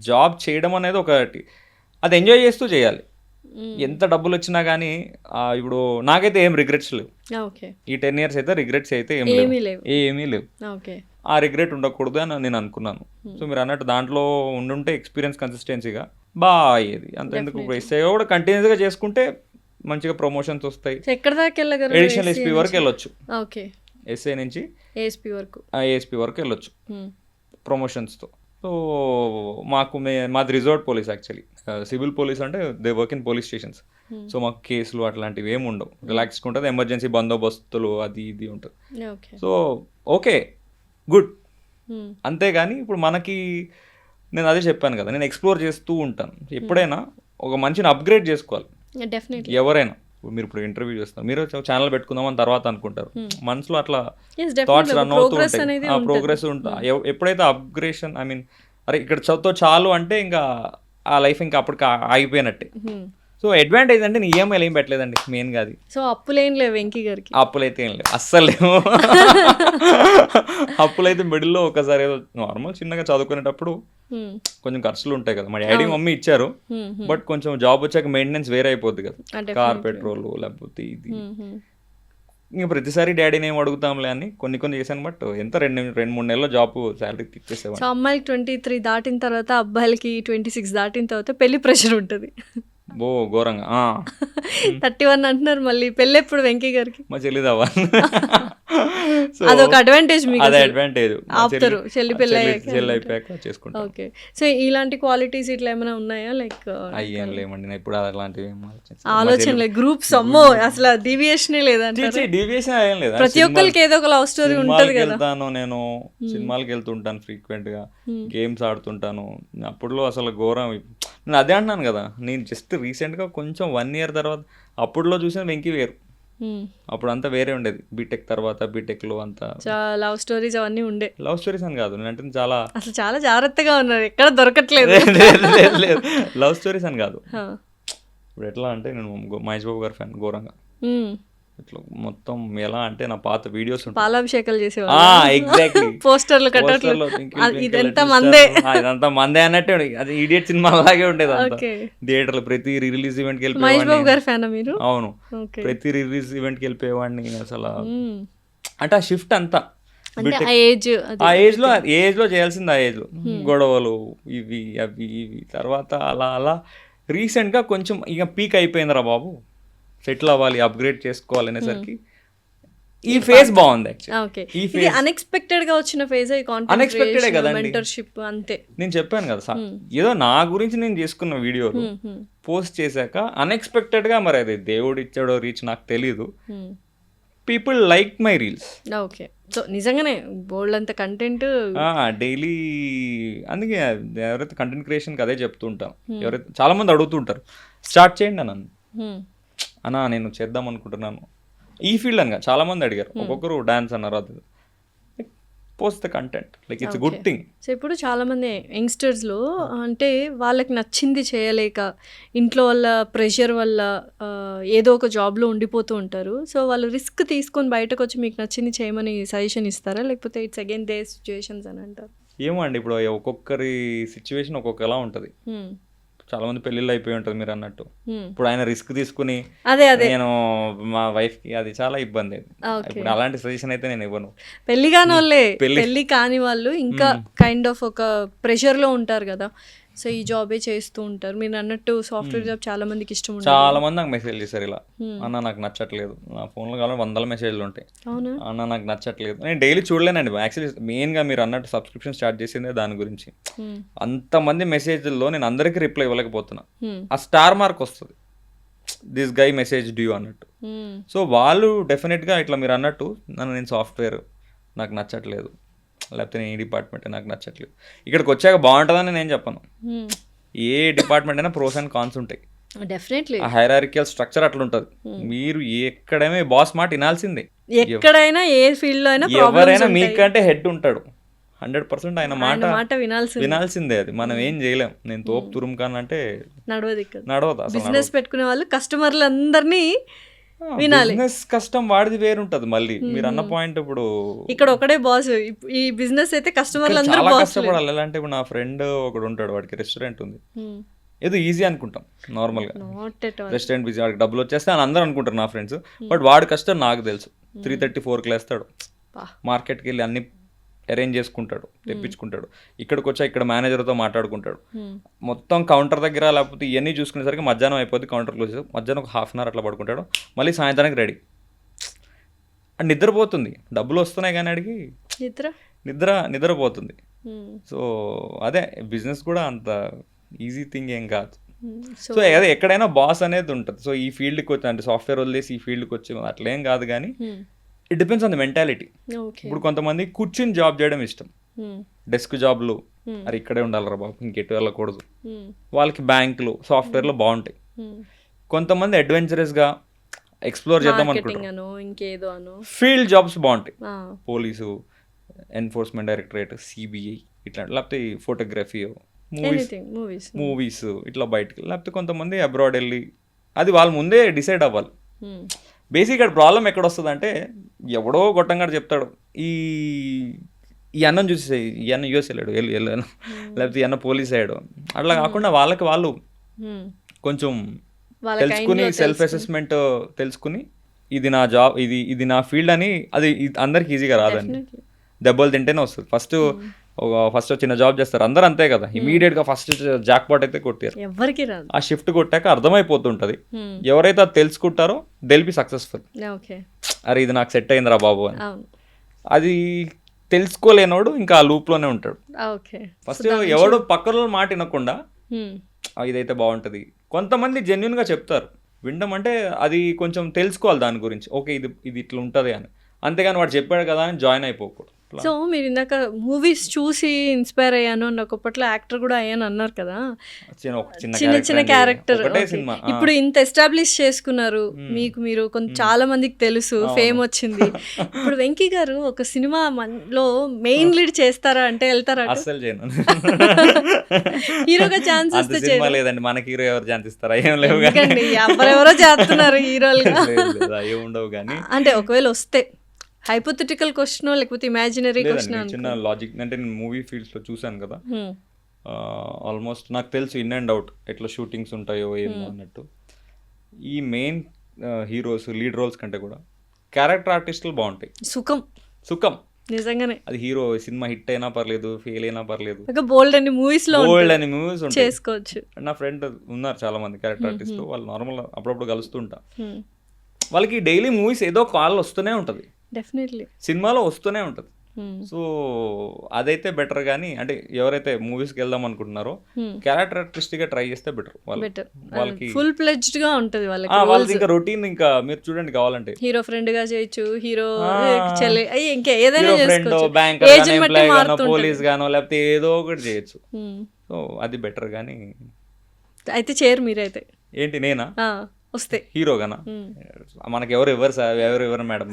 జాబ్ చేయడం అనేది ఒకటి, అది ఎంజాయ్ చేస్తూ చేయాలి. ఎంత డబ్బులు వచ్చినా కానీ ఇప్పుడు నాకైతే ఏం రిగ్రెట్స్ లేవు. ఈ 10 years అయితే రిగ్రెట్స్ అయితే ఏమీ లేవు. ఆ రిగ్రెట్ ఉండకూడదు అని నేను అనుకున్నాను. సో మీరు అన్నట్టు దాంట్లో ఉండుంటే ఎక్స్పీరియన్స్ కన్సిస్టెన్సీగా బాగా అయ్యేది. అంతెందుకు ఇప్పుడు ఎస్ఐ కూడా కంటిన్యూస్గా చేసుకుంటే మంచిగా ప్రమోషన్స్ వస్తాయి. ఎడిషనల్ ఎస్పీ వరకు వెళ్ళొచ్చు, ఎస్ఐ నుంచి ఏఎస్పీ వరకు వెళ్ళొచ్చు ప్రమోషన్స్తో. సో మాది reserve police, actually civil police అంటే they work in police stations. So మాకు కేసులు అట్లాంటివి ఏమి ఉండవు, రిలాక్స్గా ఉంటుంది, ఎమర్జెన్సీ బందోబస్తులు అది ఇది ఉంటుంది. సో ఓకే గుడ్, అంతేగాని ఇప్పుడు మనకి నేను అదే చెప్పాను కదా, నేను ఎక్స్ప్లోర్ చేస్తూ ఉంటాను. ఎప్పుడైనా ఒక మంచిని అప్గ్రేడ్ చేసుకోవాలి ఎవరైనా. మీరు ఇప్పుడు ఇంటర్వ్యూ చేస్తున్నారు, మీరు ఛానల్ పెట్టుకుందామని తర్వాత అనుకుంటారు, మనసులో అట్లా థాట్స్ రన్ అవుతూ ఉంటాయి, ఆ ప్రోగ్రెస్ ఉంటుంది. ఎప్పుడైతే అప్గ్రేషన్ అరే ఇక్కడ చదువుతో చాలు అంటే ఇంకా ఆ లైఫ్ ఇంకా అప్పటికి ఆగిపోయినట్టే. సో అడ్వాంటేజ్ అంటే నేను ఈఎంఐలు ఏం పెట్టలేదండి మెయిన్గా అది. సో అప్పులేం లేవు వెంకీ గారికి. అప్పులైతే ఏం లేవు, అస్సలు లేవు. అప్పులైతే మిడిల్లో ఒకసారి ఏదో నార్మల్ చిన్నగా చదువుకునేటప్పుడు కొంచెం ఖర్చులు ఉంటాయి కదా, మా డాడీ మమ్మీ ఇచ్చారు. బట్ కొంచెం జాబ్ వచ్చాక మెయింటెనెన్స్ వేరే అయిపోద్ది కదా, కార్ పెట్రోల్ లేకపోతే ఇది. ఇంకా ప్రతిసారి డాడీని ఏం అడుగుతాంలే అని కొన్ని చేశాను. బట్ ఎంత 2-3 నెలల్లో జాబ్ శాలరీ ఇచ్చేసేవాడు. సో అమ్మాయికి 23 దాటిన తర్వాత, అబ్బాయిలకి 26 దాటిన తర్వాత పెళ్లి ప్రెషర్ ఉంటుంది. బో ఘోరంగా. 31 అంటున్నారు మళ్ళీ. పెళ్ళి ఎప్పుడు వెంకీ గారికి? మా చెల్లిది అవ్వాలి. అదొక అడ్వాంటేజ్ మీకు. అదే అడ్వాంటేజ్. ఆపుతారు చెల్లి పెళ్ళి అయిపోయాక చేసుకుంటాం. ఓకే. సో ఇలాంటి క్వాలిటీస్ ఇట్లా ఏమైనా ఉన్నాయా? లైక్ అయ్యేం లేమండి, నేను ఇప్పుడు అలాంటివి ఆలోచన లేదు. గ్రూప్స్ అమ్మో అసలు డీవియేషన్ లేదంటే. డీవియేషన్ ఏం లేదు, ప్రతి ఒక్కరికి ఏదో ఒక లవ్ స్టోరీ ఉంటది కదా. వెళ్తాను నేను, సినిమాలకి వెళ్తుంటాను ఫ్రీక్వెంట్ గా, గేమ్స్ ఆడుతుంటాను. అప్పుడులో అసలు ఘోరం. నేను అదే అంటున్నాను కదా, నేను జస్ట్ రీసెంట్గా కొంచెం 1 year తర్వాత అప్పుడులో చూసిన వెంకీ వేరు. అప్పుడు అంతా వేరే ఉండేది. బీటెక్ తర్వాత, బీటెక్లో అంతా లవ్ స్టోరీస్ అవన్నీ ఉండే. లవ్ స్టోరీస్ అని కాదు, నేనంటే చాలా అసలు చాలా జాగ్రత్తగా ఉన్నారు, ఎక్కడ దొరకట్లేదు. లవ్ స్టోరీస్ అని కాదు. ఇప్పుడు ఎట్లా అంటే నేను మహేష్ బాబు గారి ఫ్యాన్ ఘోరంగా. ఇట్లా మొత్తం ఎలా అంటే నా పాత వీడియోస్ పాలాభిషేకాలు చేసేవాళ్ళు. ఎగ్జాక్ట్లీ. పోస్టర్లు కట్టట్లు ఇదంతా మందే, ఇదంతా మందే అన్నట్టే. అది ఇడియట్ సినిమా అలాగే ఉండేది అంతా. థియేటర్లో ప్రతి రిలీజ్ ఈవెంట్ కి వెళ్ళి మహేష్ బాబు గారి ఫ్యాన్ మీరు? అవును, ప్రతి రిలీజ్ ఈవెంట్ కి వెళ్ళిపోయేవాడిని. అసలు అంటే ఆ షిఫ్ట్ అంతా ఆ ఏజ్ లో చేయాల్సింది, ఆ ఏజ్ లో గొడవలు ఇవి అవి ఇవి. తర్వాత అలా అలా రీసెంట్ గా కొంచెం ఇక పీక్ అయిపోయిందిరా బాబు, సెటిల్ అవ్వాలి, అప్గ్రేడ్ చేసుకోవాలి అనేసరికి ఈ ఫేజ్ బాగుంది. యాక్చువల్లీ అన్ఎక్స్పెక్టెడ్ గా వచ్చిన ఫేజ్. అన్ఎక్స్పెక్టెడ్ కదండి, మెంటర్షిప్ అంతే. నేను చెప్పాను కదా, ఏదో నా గురించి నేను చేసుకున్న వీడియోలు పోస్ట్ చేశాక అన్ఎక్స్పెక్టెడ్ గా, మరి అది దేవుడు ఇచ్చాడో రీచ్ నాకు తెలీదు, people like my reels. Okay. So నిజంగానే బోల్డ్ అంత కంటెంట్ డైలీ. అందుకే ఎవరైతే కంటెంట్ క్రియేషన్కి అదే చెప్తూ ఉంటాను. ఎవరైతే చాలా మంది అడుగుతుంటారు స్టార్ట్ చేయండి నన్ను, అన్నా నేను చేద్దాం అనుకుంటున్నాను ఈ ఫీల్డ్ అనగా చాలా మంది అడిగారు. ఒక్కొక్కరు డాన్స్ అన్నారు, అది post the content, like it's good thing. So ఇప్పుడు చాలా మంది యంగ్స్టర్స్లో అంటే వాళ్ళకి నచ్చింది చేయలేక, ఇంట్లో వాళ్ళ ప్రెషర్ వల్ల ఏదో ఒక జాబ్లో ఉండిపోతూ ఉంటారు. సో వాళ్ళు రిస్క్ తీసుకొని బయటకు వచ్చి మీకు నచ్చింది చేయమని సజెషన్ ఇస్తారా, లేకపోతే ఇట్స్ అగైన్ దే సిచ్యువేషన్స్ అని అంటారు? ఏమో అండి, ఇప్పుడు ఒక్కొక్కరి సిచ్యువేషన్ ఒక్కొక్కలా ఉంటుంది. చాలా మంది పెళ్ళిళ్ళు అయిపోయి ఉంటుంది మీరు అన్నట్టు. ఇప్పుడు ఆయన రిస్క్ తీసుకుని నేను మా వైఫ్ కి అది చాలా ఇబ్బంది. ఇప్పుడు అలాంటి సజెషన్ అయితే నేను ఇవ్వను. పెళ్లి కాని వాళ్ళే, పెళ్లి కాని వాళ్ళు ఇంకా కైండ్ ఆఫ్ ఒక ప్రెషర్ లో ఉంటారు కదా, సో ఈ జాబే చేస్తూ ఉంటారు. మీరు అన్నట్టు సాఫ్ట్వేర్ జాబ్ చాలా మందికి ఇష్టం ఉంటుంది. చాలా మంది నాకు మెసేజ్ చేశారు ఇలా, అన్న నాకు నచ్చట్లేదు. నా ఫోన్లో కావాలి 100 మెసేజ్లు ఉంటాయి, అన్న నాకు నచ్చట్లేదు. నేను డైలీ చూడలేనండి. యాక్చువల్లీ మెయిన్గా మీరు అన్నట్టు సబ్స్క్రిప్షన్ స్టార్ట్ చేసిందే దాని గురించి. అంతమంది మెసేజ్ల్లో నేను అందరికీ రిప్లై ఇవ్వలేకపోతున్నా. ఆ స్టార్ మార్క్ వస్తుంది, దిస్ గై మెసేజ్ డ్యూ అన్నట్టు. సో వాళ్ళు డెఫినెట్గా ఇట్లా మీరు అన్నట్టు నేను సాఫ్ట్వేర్ నాకు నచ్చట్లేదు, లేకపోతే నేను ఈ డిపార్ట్మెంట్ నాకు నచ్చట్లేదు, ఇక్కడికి వచ్చాక బాగుంటుందని నేను చెప్పను. ఏ డిపార్ట్మెంట్ అయినా ప్రోస్ అండ్ కాన్స్ ఉంటాయి. డెఫినెట్లీ ఆ హైరార్కికల్ స్ట్రక్చర్ అట్లా ఉంటుంది. మీరు ఎక్కడైనా బాస్ మాట వినాల్సిందే, ఎక్కడైనా ఏ ఫీల్డ్ లో అయినా. ఎవరైనా మీకంటే హెడ్ ఉంటాడు, 100% ఆయన మాట వినాల్సిందే. అది మనం ఏం చేయలేం. నేను తోపు తురుముకాన్ అంటే నడవదు. బిజినెస్ పెట్టుకునే వాళ్ళు కస్టమర్లు అందరినీ వినాలి. బిజినెస్ కష్టం వాడిది వేరుంటది. మళ్ళీ మీరు అన్న పాయింట్, ఇప్పుడు ఇక్కడ ఒకటే బాస్, ఈ బిజినెస్ అయితే కస్టమర్లు అందరూ చాలా కష్టపడాలి. ఎలా అంటే ఇప్పుడు నా ఫ్రెండ్ ఒకడు ఉంటాడు, వాడికి రెస్టారెంట్ ఉంది. ఏదో ఈజీ అనుకుంటాం నార్మల్ గా, రెస్టారెంట్ బిజీ, వాడికి డబ్బులు వచ్చేస్తే అని అందరూ అనుకుంటారు నా ఫ్రెండ్స్. బట్ వాడి కష్టం నాకు తెలుసు. 3:30-4కి లేస్తాడు, మార్కెట్కి వెళ్ళి అన్ని అరేంజ్ చేసుకుంటాడు, తెప్పించుకుంటాడు. ఇక్కడికి వచ్చా ఇక్కడ మేనేజర్తో మాట్లాడుకుంటాడు, మొత్తం కౌంటర్ దగ్గర లేకపోతే ఇవన్నీ చూసుకునేసరికి మధ్యాహ్నం అయిపోద్ది. కౌంటర్ క్లోజ్ చేసి మధ్యాహ్నం ఒక 1/2 hour అట్లా పడుకుంటాడు, మళ్ళీ సాయంత్రానికి రెడీ. అండ్ నిద్రపోతుంది, డబ్బులు వస్తున్నాయి కానీ అడిగి నిద్రపోతుంది. సో అదే బిజినెస్ కూడా అంత ఈజీ థింగ్ ఏం కాదు. సో అదే ఎక్కడైనా బాస్ అనేది ఉంటుంది. సో ఈ ఫీల్డ్కి వచ్చి అంటే సాఫ్ట్వేర్ వదిలేసి ఈ ఫీల్డ్కి వచ్చి అట్లేం కాదు, కానీ it depends on the mentality. ఇప్పుడు కొంతమంది కూర్చుని జాబ్ చేయడం ఇష్టం, డెస్క్ జాబ్లు, అది ఇక్కడే ఉండాలిరా బాబు ఇంకెటు వెళ్ళకూడదు. వాళ్ళకి బ్యాంకులు సాఫ్ట్వేర్లో బాగుంటాయి. కొంతమంది అడ్వెంచరస్గా ఎక్స్ప్లోర్ చేద్దాం అనుకుంటారు, ఫీల్డ్ జాబ్స్ బాగుంటాయి. పోలీసు, ఎన్ఫోర్స్మెంట్ డైరెక్టరేట్, సిబిఐ ఇట్లా, లేకపోతే ఫోటోగ్రఫీ, మూవీస్ ఇట్లా బయటకి, లేకపోతే కొంతమంది అబ్రాడ్ వెళ్ళి అది వాళ్ళు ముందే డిసైడ్ అవ్వాలి. బేసిక్ ఇక్కడ ప్రాబ్లం ఎక్కడ వస్తుంది అంటే, ఎవడో గొట్టంగాడు చెప్తాడు ఈ ఈ అన్నం చూసి ఈ అన్న యూఎస్ వెళ్ళాడు వెళ్ళాను, లేకపోతే ఈ అన్న పోలీస్ అయ్యాడు. అట్లా కాకుండా వాళ్ళకి వాళ్ళు కొంచెం తెలుసుకుని సెల్ఫ్ అసెస్మెంట్ తెలుసుకుని ఇది నా జాబ్, ఇది నా ఫీల్డ్ అని, అది అందరికి ఈజీగా రాదండి. దెబ్బలు తింటేనే వస్తుంది. ఫస్ట్ చిన్న జాబ్ చేస్తారు అందరూ అంతే కదా, ఇమీడియట్ గా ఫస్ట్ జాక్ పాట్ అయితే కొట్టారు, ఎవరికి రాదు. ఆ షిఫ్ట్ కొట్టాక అర్థమైపోతుంటది. ఎవరైతే అది తెలుసుకుంటారో దిల్ బి సక్సెస్ఫుల్. అరే ఇది నాకు సెట్ అయిందిరా బాబు అని. అది తెలుసుకోలేనోడు ఇంకా ఆ లూప్ లోనే ఉంటాడు. ఫస్ట్ ఎవడు పక్కన మాట వినకుండా ఇదైతే బాగుంటది. కొంతమంది జెన్యున్ గా చెప్తారు, వినడం అంటే అది కొంచెం తెలుసుకోవాలి దాని గురించి, ఓకే ఇది ఇట్లా ఉంటది అని. అంతేగాని వాడు చెప్పాడు కదా అని జాయిన్ అయిపోకూడదు. సో మీరు ఇందాక మూవీస్ చూసి ఇన్స్పైర్ అయ్యాను, ఒకప్పట్లో యాక్టర్ కూడా అయ్యాను అన్నారు కదా, చిన్న చిన్న క్యారెక్టర్. ఇప్పుడు ఇంత ఎస్టాబ్లిష్ చేసుకున్నారు, మీకు మీరు చాలా మందికి తెలుసు, ఫేమ్ వచ్చింది. ఇప్పుడు వెంకీ గారు ఒక సినిమాలో మెయిన్ లీడ్ చేస్తారా అంటే వెళ్తారా? అసలు చేయను. హీరోగా ఛాన్స్ వస్తే లేదండి, మనకి హీరో ఎవరు ఛాన్స్ ఇస్తారా? ఏం లేవు, ఎవరెవరో చేస్తున్నారు హీరోలుగా, ఏం ఉండవు. కానీ అంటే ఒకవేళ వస్తే హైపోథెటికల్ క్వశ్చన్ లేకపోతే ఇమాజినరీ క్వశ్చన్? చిన్న లాజిక్ అంటే నేను మూవీ ఫీల్డ్స్ లో చూసాను కదా, ఆల్మోస్ట్ నాకు తెలుసు ఇన్ అండ్ అవుట్ ఎట్లా షూటింగ్స్ ఉంటాయో ఏమో అన్నట్టు. ఈ మెయిన్ హీరోస్ లీడ్ రోల్స్ కంటే కూడా క్యారెక్టర్ ఆర్టిస్టులు బాగుంటాయి. సుఖం నిజంగానే. అది హీరో సినిమా హిట్ అయినా పర్లేదు, ఫెయిల్ అయినా పర్లేదు, బోల్డ్ అని మూవీస్ చేసుకోవచ్చు. నా ఫ్రెండ్ ఉన్నారు చాలా మంది క్యారెక్టర్ ఆర్టిస్టులు, వాళ్ళు నార్మల్ అప్పుడప్పుడు కలుస్తుంటా. వాళ్ళకి డైలీ మూవీస్ ఏదో కాల్ వస్తూనే ఉంటది, డెఫినెట్లీ సినిమాలో వస్తూనే ఉంటుంది. సో అదైతే బెటర్. కానీ అంటే ఎవరైతే మూవీస్కి వెళ్దాం అనుకుంటున్నారో క్యారెక్టర్ ఆర్టిస్ట్ గా ట్రై చేస్తే బెటర్. వాళ్ళకి ఫుల్ ఫ్లెడ్జ్డ్ గా ఉంటుంది వాళ్ళకి. ఇంకా రొటీన్ ఇంకా మీరు చూడండి, కావాలంటే హీరో ఫ్రెండ్ గా చేయొచ్చు, హీరో ఇంకా ఏదైనా ఫ్రెండ్, బ్యాంక్, పోలీస్ గానో లేకపోతే ఏదో ఒకటి చేయొచ్చు. సో అది బెటర్. కానీ అయితే చేయరు మీరైతే? ఏంటి నేనా వస్తే హీరోగానా? మనకి ఎవరు మేడం,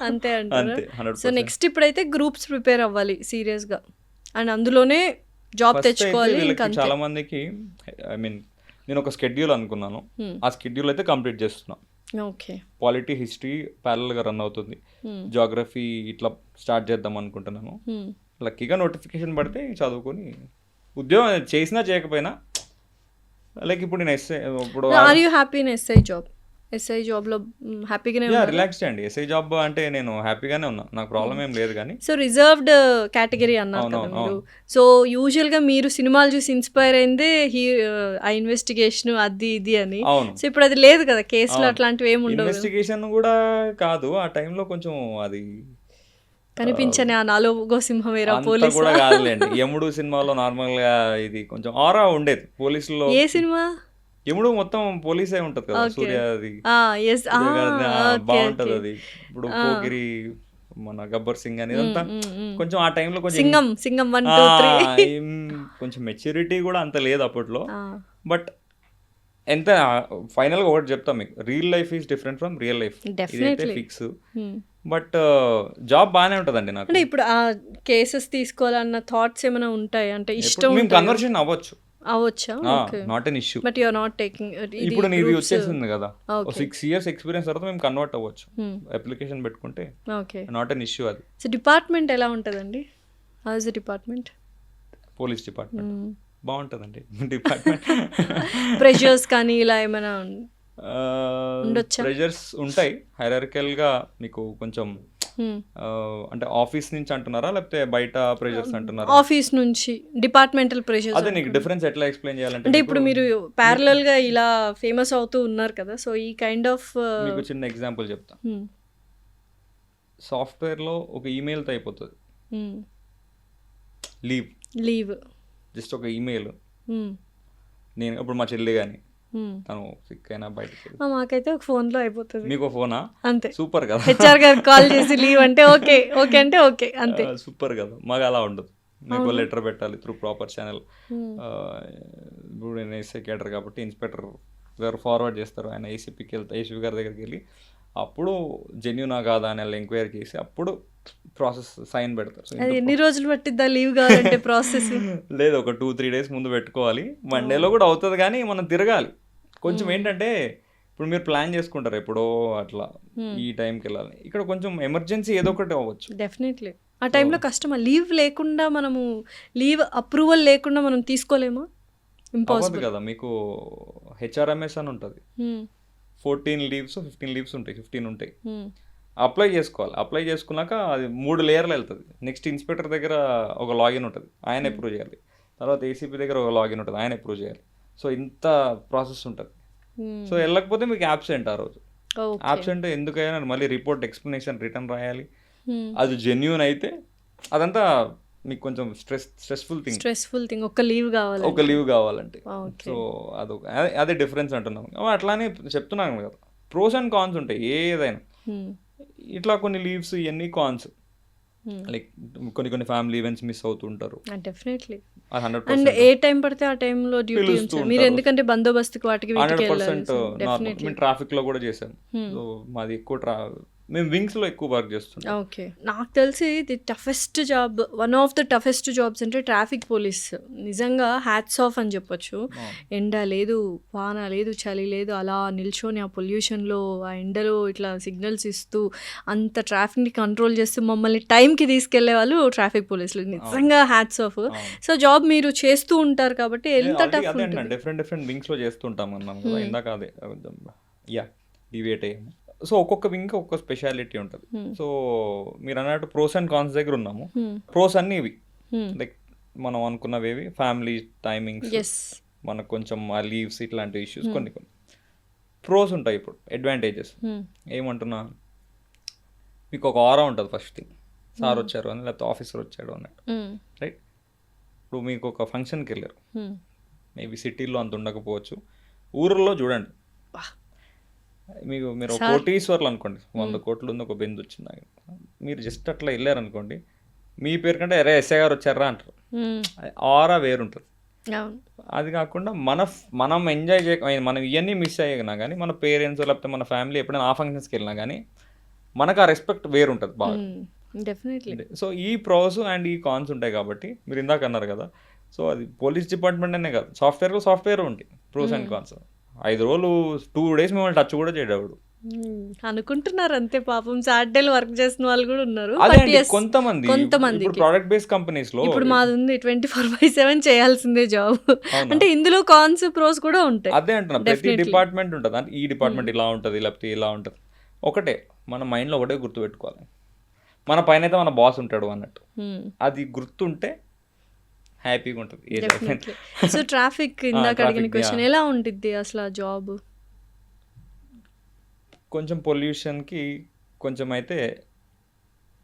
అంతే అంతే. సో నెక్స్ట్ ఇప్పుడైతే గ్రూప్స్ ప్రిపేర్ అవ్వాలి సీరియస్ గా, అండ్ అందులోనే జాబ్ తెచ్చుకోవాలి. చాలా మందికి ఐ మీన్ నేను ఒక స్కెడ్యూల్ అనుకున్నాను, ఆ స్కెడ్యూల్ అయితే కంప్లీట్ చేస్తున్నా. పాలిటీ, హిస్టరీ ప్యారల్ గా రన్ అవుతుంది, జాగ్రఫీ ఇట్లా స్టార్ట్ చేద్దాం అనుకుంటున్నాను. లక్కీగా నోటిఫికేషన్ పడితే చదువుకొని ఉద్యోగం చేసినా చేయకపోయినా, లైక్ ఇప్పుడు నేను are you happy in SI job లో హ్యాపీగానే ఉన్నా? రిలాక్స్ అండి. ఎస్ఐ జాబ్ అంటే నేను హ్యాపీగానే ఉన్నా, నాకు ప్రాబ్లం ఏం లేదు. కానీ సో రిజర్వ్డ్ కేటగిరీ అన్నారు కదా మీరు. సో యూజువల్ గా మీరు సినిమాలు చూసి ఇన్స్పైర్ అయిందే ఆ ఇన్వెస్టిగేషన్ అది ఇది అని. సో ఇప్పుడు అది లేదు కదా, కేసులు అట్లాంటివి ఏమి ఉండవు. ఇన్వెస్టిగేషన్ కూడా కాదు, ఆ టైంలో కొంచెం అది కనిపించని ఆ నాలుగో సింహమేరా పోలీసు కూడా కాదులేండి. యముడు సినిమాలో నార్మల్ గా ఇది కొంచెం ఆరా ఉండేది పోలీసులో. ఏ సినిమా? యముడు మొత్తం పోలీసే ఉంటది కదా, సూర్యది బాగుంటది అది. ఇప్పుడు పోకిరి, మన గబ్బర్ సింగ్ అనేది అంతా కొంచెం ఆ టైంలో కొంచెం సింగం కొంచెం మెచ్యూరిటీ కూడా అంత లేదు అప్పట్లో. బట్ ఎంత ఫైనల్ గా ఒకటి చెప్తాం మీకు, real life is different from real life, ఇదైతే ఫిక్స్. బట్ జాబ్ బాగానే ఉంటదండి నాకు. అంటే ఇప్పుడు ఆ కేసెస్ తీసుకోవాలన్న థాట్స్ ఏమైనా ఉంటాయి అంటే ఇష్టం? కన్వర్షన్ అవ్వచ్చా? Not an issue. But you are not taking. ఇప్పుడు నీది వచ్చేసింది కదా, 6 years ఎక్స్పీరియన్స్ తర్వాత మేము కన్వర్ట్ అవ్వచ్చు, అప్లికేషన్ పెట్టుకుంటే. నాట్ ఎన్ ఇష్యూ అది. సో డిపార్ట్మెంట్ ఎలా ఉంటదండి? How is the department? Police department బాగుంటదండి. డిపార్ట్మెంట్ ప్రెషర్స్ కానీ ఇలా ఏమైనా ప్రెషర్స్ ఉంటాయి. హైరార్కికల్ గా మీకు కొంచెం అంటే ఆఫీస్ నుంచి అంటున్నారా లేకపోతే బయట ప్రెషర్స్ అంటున్నారా? ఆఫీస్ నుంచి డిపార్ట్మెంటల్ ప్రెషర్స్. అదే నీకు డిఫరెన్స్ ఎట్లా ఎక్స్ప్లెయిన్ చేయాలంటే, అంటే ఇప్పుడు మీరు ప్యారలల్ గా ఇలా ఫేమస్ అవుతూ ఉన్నారు కదా, సో ఈ కైండ్ ఆఫ్ మీకు చిన్న ఎగ్జాంపుల్ చెప్తా. సాఫ్ట్వేర్ లో ఒక ఈమెయిల్ తో అయిపోతుంది లీవ్, జస్ట్ ఒక ఈమెయిల్. నేను ఇప్పుడు మా చెల్లి కానీ తను సిక్ అయినా బయటకి, మాకైతే ఒక ఫోన్ లో అయిపోతుంది. మీకు ఫోనా? అంతే. సూపర్ కదా. హెచ్ఆర్ గారు కాల్ చేసి లీవ్ అంటే ఓకే అంటే ఓకే అంతే. సూపర్ కదా. మాకు అలా ఉండదు, మీకు లెటర్ పెట్టాలి త్రూ ప్రాపర్ ఛానల్. ఇప్పుడు నేను ఎస్ఐ క్యాడర్ కాబట్టి ఇన్స్పెక్టర్ గారు ఫార్వర్డ్ చేస్తారు, ఆయన ఏసీపీ గారి దగ్గరికి వెళ్ళి అప్పుడు జెన్యూనా కాదా అని వాళ్ళు ఎంక్వైరీ చేసి అప్పుడు ప్రాసెస్ సైన్ పెడతారు. సో అది ఎన్ని రోజులు పట్టిద్దా లీవ్ కావాలంటే ప్రాసెస్? లేదు, ఒక 2-3 డేస్ ముందు పెట్టుకోవాలి. మండేలో కూడా అవుతుంది, కానీ మనం తిరగాలి కొంచెం. ఏంటంటే ఇప్పుడు మీరు ప్లాన్ చేసుకుంటారు ఎప్పుడో అట్లా ఈ టైంకి వెళ్ళాలి, ఇక్కడ కొంచెం ఎమర్జెన్సీ ఏదో ఒకటి అవ్వచ్చు. డెఫినెట్లీ ఆ టైంలో కష్టమా? లీవ్ లేకుండా మనము లీవ్ అప్రూవల్ లేకుండా మనం తీసుకోలేమా? అవ్వదు ఇంపాసిబుల్ కదా. మీకు హెచ్ఆర్ఎంఎస్ అని ఉంటుంది, 14 లీవ్స్ 15 లీవ్స్ ఉంటాయి, 15 ఉంటాయి. అప్లై చేసుకోవాలి. అప్లై చేసుకున్నాక అది 3 లేయర్లు వెళ్తుంది. నెక్స్ట్ ఇన్స్పెక్టర్ దగ్గర ఒక లాగిన్ ఉంటుంది, ఆయన అప్రూవ్ చేయాలి. తర్వాత ఏసీపీ దగ్గర ఒక లాగిన్ ఉంటుంది, ఆయన అప్రూవ్ చేయాలి. సో ఇంత ప్రాసెస్ ఉంటుంది. సో వెళ్ళకపోతే మీకు యాబ్సెంట్ ఆ రోజు. యాబ్సెంట్ ఎందుకైనా మళ్ళీ రిపోర్ట్ ఎక్స్ప్లెనేషన్ రిటర్న్ రాయాలి. అది జెన్యూన్ అయితే అదంతా మీకు కొంచెం స్ట్రెస్ఫుల్ థింగ్ ఒక లీవ్ కావాలి, ఒక లీవ్ కావాలంటే. సో అదే డిఫరెన్స్ అంటున్నాం. అట్లానే చెప్తున్నాను కదా, ప్రోస్ అండ్ కాన్స్ ఉంటాయి ఏదైనా. ఇట్లా కొన్ని లీవ్స్ ఇవన్నీ కాన్స్, లైక్ కొన్ని ఫ్యామిలీ ఈవెంట్స్ మిస్ అవుతుంటారు. డెఫినెట్లీ. 100% అండ్ ఏ టైం పడితే ఆ టైంలో డ్యూటీ ఉంటుంది. మీరు ఎందుకంటే బందోబస్తుకి వాటికి వీటికి వెళ్ళాలి. 100% మేము ట్రాఫిక్ లో కూడా చేసాం. సో మాది ఎక్కువ మేము వింగ్స్ లో ఎక్కువ వర్క్ చేస్తున్నాం. ఓకే, నాకు తెలిసి the toughest job, one of the toughest jobs అంటే ట్రాఫిక్ పోలీస్. నిజంగా హ్యాట్స్ ఆఫ్ అని చెప్పొచ్చు. ఎండ లేదు, వాన లేదు, చలి లేదు, అలా నిల్చొని ఆ పొల్యూషన్లో ఆ ఎండలో ఇట్లా సిగ్నల్స్ ఇస్తూ అంత ట్రాఫిక్ని కంట్రోల్ చేస్తూ మమ్మల్ని టైంకి తీసుకెళ్లే వాళ్ళు ట్రాఫిక్ పోలీసులు. నిజంగా హ్యాట్స్ ఆఫ్. సో జాబ్ మీరు చేస్తూ ఉంటారు కాబట్టి ఎంత టఫ్ ఉంటుంది. డిఫరెంట్ వింగ్స్ లో చేస్తుంటాం అన్నాం కదా ఇందాక. అదే డివియేట్ అయ్యాము. సో ఒక్కొక్క వింగ్ ఒక్కొక్క స్పెషాలిటీ ఉంటుంది. సో మీరు అన్నట్టు ప్రోస్ అండ్ కాన్స్ దగ్గర ఉన్నాము. ప్రోస్ అన్ని ఇవి, లైక్ మనం అనుకున్నవి ఫ్యామిలీ టైమింగ్స్, మనకు కొంచెం ఆ లీవ్స్ ఇట్లాంటి ఇష్యూస్ కొన్ని. ప్రోస్ ఉంటాయి. ఇప్పుడు అడ్వాంటేజెస్ ఏమంటున్నా, మీకు ఒక ఆరా ఉంటుంది. ఫస్ట్ థింగ్, సార్ వచ్చారు అని, లేకపోతే ఆఫీసర్ వచ్చాడు అన్నట్టు, రైట్? ఇప్పుడు మీకు ఒక ఫంక్షన్కి వెళ్ళారు, మేబీ సిటీలో అంత ఉండకపోవచ్చు, ఊర్లో చూడండి, మీరు ఒక కోటీశ్వర్లు అనుకోండి, 100 కోట్లు ఉంది, ఒక బెంజ్ వచ్చింది, మీరు జస్ట్ అట్లా వెళ్ళారనుకోండి, మీ పేరు కంటే అరే ఎస్ఐ గారు వచ్చారా అంటారు. ఆరా వేరుంటుంది. అది కాకుండా మనం ఎంజాయ్ మనం ఇవన్నీ మిస్ అయ్యినా కానీ, మన పేరెంట్స్ లేకపోతే మన ఫ్యామిలీ ఎప్పుడైనా ఆ ఫంక్షన్స్కి వెళ్ళినా కానీ మనకు ఆ రెస్పెక్ట్ వేరుంటుంది బాగా. డెఫినెట్లీ. సో ఈ ప్రోస్ అండ్ ఈ కాన్స్ ఉంటాయి కాబట్టి, మీరు ఇందాక అన్నారు కదా, సో అది పోలీస్ డిపార్ట్మెంట్ అనే కాదు, సాఫ్ట్వేర్ ఉంటాయి ప్రోస్ అండ్ కాన్స్. 5 రోజులు 2 days మిమ్మల్ని టచ్ కూడా చేయడాడు అనుకుంటున్నారు అంతే. పాపం సాటర్డేలు వర్క్ చేసిన వాళ్ళు కూడా ఉన్నారు. కొంతమంది ప్రొడక్ట్ బేస్డ్ కంపెనీస్ లో ఇప్పుడు మాది ఉంది 24/7 చేయాల్సిందే జాబ్. అంటే ఇందులో కాన్స్ ప్రోస్ కూడా ఉంటాయి. అదే అంటున్నా, ప్రతి డిపార్ట్మెంట్ ఉంటుంది. అంటే ఈ డిపార్ట్మెంట్ ఇలా ఉంటుంది, లేకపోతే ఇలా ఉంటుంది. ఒకటే మన మైండ్లో ఒకటే గుర్తుపెట్టుకోవాలి, మన పైన అయితే మన బాస్ ఉంటాడు అన్నట్టు. అది గుర్తుంటే హ్యాపీగా ఉంటుంది. సో ట్రాఫిక్ ఇందాక అడిగిన క్వశ్చన్, ఎలా ఉంటుంది అసలు ఆ జాబ్? కొంచెం పొల్యూషన్కి కొంచెం అయితే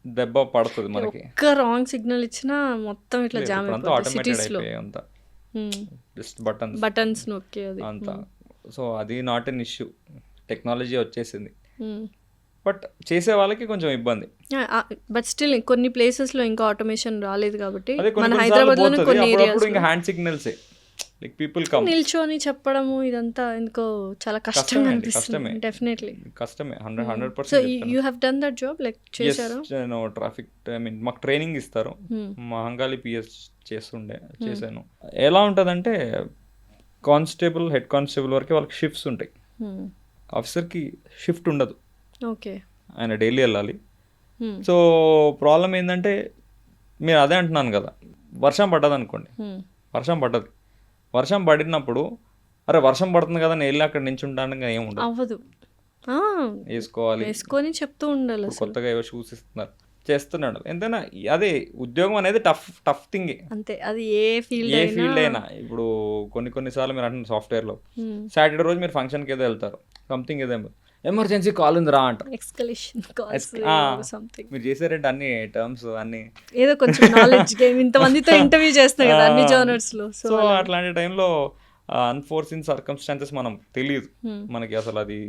దెబ్బ పడుతుంది మనకి. ఒక్క రాంగ్ సిగ్నల్ ఇచ్చినా మొత్తం ఇట్లా జామ్ అయిపోతుంది సిటీస్ లో. అంతా జస్ట్ బటన్స్ నొక్కి అది అంతా. సో అది నాట్ ఎన్ ఇష్యూ, టెక్నాలజీ వచ్చేసింది. బట్ చేసే వాళ్ళకి కొంచెం ఇబ్బంది. బట్ స్టిల్ కొన్ని ప్లేసెస్ లో ఇంకా ఆటోమేషన్ రాలేదు కాబట్టి మన హైదరాబాద్ లో కొన్ని ఏరియాస్ ఇంకా hand signals, like people come నిల్చొని చెప్పడము ఇదంతా ఎందుకో చాలా కష్టంగా అనిపిస్తుంది. డెఫినెట్లీ కష్టమే, 100%. So you have done that job, like చేశారు? నేను ట్రాఫిక్, ఐ మీన్ మాకు ట్రైనింగ్ ఇస్తారు, మహంకాళి పిఎస్ చేశాను. ఎలా ఉంటుందంటే, కానిస్టేబుల్, హెడ్ కానిస్టేబుల్ వరకు వాళ్ళకి షిఫ్ట్స్ ఉంటాయి, ఆఫీసర్కి షిఫ్ట్ ఉండదు. ఓకే, ఆయన డైలీ వెళ్ళాలి. సో ప్రాబ్లం ఏంటంటే, మీరు అదే అంటున్నాను కదా, వర్షం పడ్డది అనుకోండి, వర్షం పడినప్పుడు అరే వర్షం పడుతుంది కదా నేను వెళ్ళి అక్కడ నించుంటాను ఏముండదు, అవ్వదు, వేసుకొని చెప్తూ ఉండాలి. కొత్తగా ఏవో షూస్ ఇస్తున్నారు, చేస్తున్నాడు. ఎంతైనా అదే ఉద్యోగం అనేది టఫ్ థింగ్ అంతే. అది ఏ ఫీల్డ్ అయినా. ఇప్పుడు కొన్నిసార్లు మీరు అంటున్నారు సాఫ్ట్వేర్లో, సాటర్డే రోజు మీరు ఫంక్షన్కి ఏదో వెళ్తారు, సంథింగ్ ఏదో ఎమర్జెన్సీ కాల్ ఉంది రా అంటారు. మీరు చేసారంటే అన్ని టర్మ్స్ అన్ని ఏదో కొంచెం నాలెడ్జ్ గేమ్, ఇంతమందితో ఇంటర్వ్యూ చేస్తాం కదా అన్ని జర్నల్స్ లో. సో అట్లాంటి టైంలో అన్ఫోర్సిన్ సర్కమ్స్టాన్సెస్ మనం తెలియదు మనకి, అసలు అది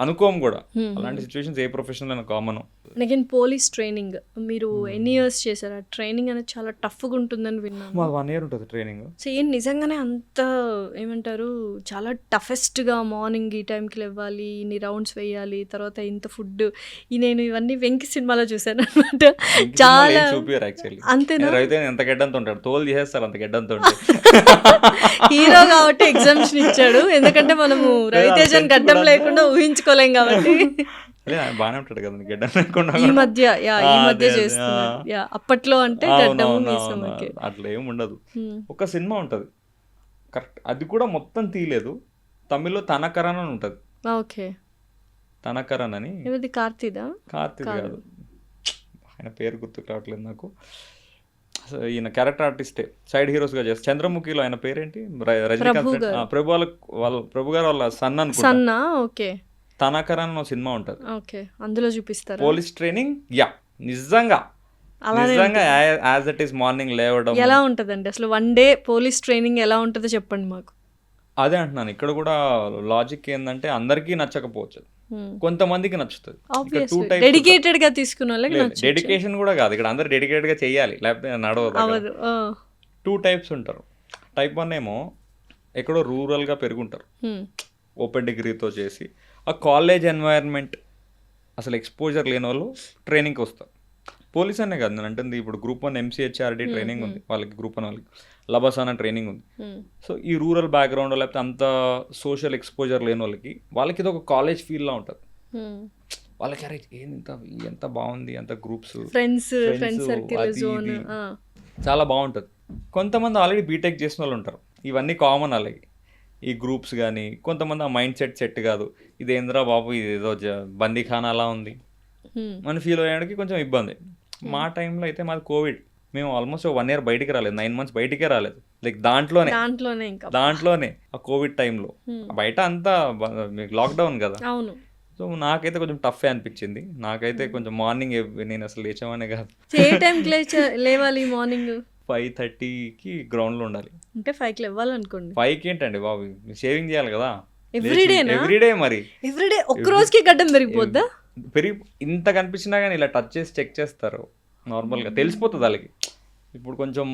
అనుకోము కూడా. అలాంటి సిచ్యువేషన్స్ ఏ ప్రొఫెషనల్ అయినా కామన్. అగైన్ పోలీస్ ట్రైనింగ్ మీరు ఎన్ని ఇయర్స్ చేశారు? ఆ ట్రైనింగ్ అనేది చాలా టఫ్గా ఉంటుందని విన్నాను. మాకు 1 year ఉంటుంది ట్రైనింగ్. సో ఏం నిజంగానే అంత ఏమంటారు చాలా టఫెస్ట్గా మార్నింగ్ ఈ టైంకి లేవాలి, ఇన్ని రౌండ్స్ వేయాలి, తర్వాత ఇంత ఫుడ్, నేను ఇవన్నీ వెంకి సినిమాలో చూసాను అనమాట. చాలా చూపియారు యాక్చువల్లీ. అంతేనా? రైతే ఎంత గడ్డంతో ఉంటాడు, తోలు చేసేస్తారు అంత గడ్డంతో ఉంటే. హీరో కాబట్టి ఎగ్జామ్షన్ ఇచ్చాడు, ఎందుకంటే మనము రవితేజన్ గడ్డం లేకుండా ఊహించుకోలేం కాబట్టి. అదే బాగానే ఉంటాడు కదా గడ్డం లేకుండా. ఈ మధ్య చేస్తున్నారు. అప్పట్లో అంటే గడ్డము మీసమకి అట్లా ఏమి ఉండదు. ఒక సినిమా ఉంటుంది కరెక్ట్, అది కూడా మొత్తం తీయలేదు, తమిళ్లో తనకరన్ అని ఉంటుంది. ఓకే, తనకరన్ అని. ఏమిది కార్తీక్ కాదు, ఆయన పేరు గుర్తుకు రావట్లేదు నాకు. ఈయన క్యారెక్టర్ ఆర్టిస్టే, సైడ్ హీరోస్ గా చేస్తారు. చంద్రముఖిలో ఆయన పేరేంటి, రజనీకాంత్. ప్రభు గారు వాళ్ళ సన్ అనుకుంటా. ఓకే, తనకరన్ సినిమా ఉంటుంది. ఓకే, అందులో చూపిస్తారు పోలీస్ ట్రైనింగ్. నిజంగా యాజ్ ఇట్ ఈస్ మార్నింగ్ లేవడం. ఎలా ఉంటదండి అసలు వన్ డే పోలీస్ ట్రైనింగ్ ఎలా ఉంటుందో చెప్పండి మాకు. అదే అంటున్నాను, ఇక్కడ కూడా లాజిక్ ఏంటంటే అందరికీ నచ్చకపోవచ్చు, కొంతమందికి నచ్చుతుంది. డెడికేటెడ్ గా తీసుకున్న వాళ్ళకి నచ్చుతుంది. డెడికేషన్ కూడా కాదు, ఇక్కడ అందరు డెడికేటెడ్ గా చెయ్యాలి, లేకపోతే నడవదు. 2 types ఉంటారు. టైప్ 1 ఏమో ఎక్కడో రూరల్ గా పెరుగుంటారు, ఓపెన్ డిగ్రీతో చేసి ఆ కాలేజ్ ఎన్వైరన్మెంట్ అసలు ఎక్స్పోజర్ లేని వాళ్ళు ట్రైనింగ్కి వస్తారు. పోలీస్ అనే కాదు నేను అంటుంది, ఇప్పుడు గ్రూప్ 1 MCHRD ట్రైనింగ్ ఉంది వాళ్ళకి, గ్రూప్ 1 వాళ్ళకి లబసానా ట్రైనింగ్ ఉంది. సో ఈ రూరల్ బ్యాక్గ్రౌండ్ లేకపోతే అంత సోషల్ ఎక్స్పోజర్ లేని వాళ్ళకి ఇది ఒక కాలేజ్ ఫీల్లా ఉంటుంది. వాళ్ళకి అరే ఎంత బాగుంది, అంత గ్రూప్స్, చాలా బాగుంటుంది. కొంతమంది ఆల్రెడీ బీటెక్ చేసిన వాళ్ళు ఉంటారు, ఇవన్నీ కామన్ అలాగే ఈ గ్రూప్స్. కానీ కొంతమంది ఆ మైండ్ సెట్ కాదు, ఇదేంద్రా బాబు ఇదేదో బందీఖానా అలా ఉంది అని ఫీల్ అయ్యడానికి కొంచెం ఇబ్బంది. మా టైంలో అయితే మాది కోవిడ్, మేము ఆల్మోస్ట్ 1 year బయటికి రాలేదు, 9 months బయటికే రాలేదు. లైక్ దాంట్లోనే ఆ కోవిడ్ టైంలో బయట అంతా లాక్డౌన్ కదా. సో నాకైతే కొంచెం టఫ్ అనిపించింది. నాకైతే కొంచెం మార్నింగ్ నేను అసలు లేచామనే కాదు. ఏ టైంకి లేవాలి? మార్నింగ్ 5:30కి గ్రౌండ్లో ఉండాలి. అంటే 5కి లేవాలనుకోండి. 5కి ఏంటండి బాబు, షేవింగ్ చేయాలి కదా ఎవ్రీడే. మరి ఎవ్రీడే ఒక్క రోజుకి గడ్డం పెరిగిపోద్దా? ఇంత కనిపించినా కానీ ఇలా టచ్ చేసి చెక్ చేస్తారు, నార్మల్గా తెలిసిపోతుంది వాళ్ళకి. ఇప్పుడు కొంచెం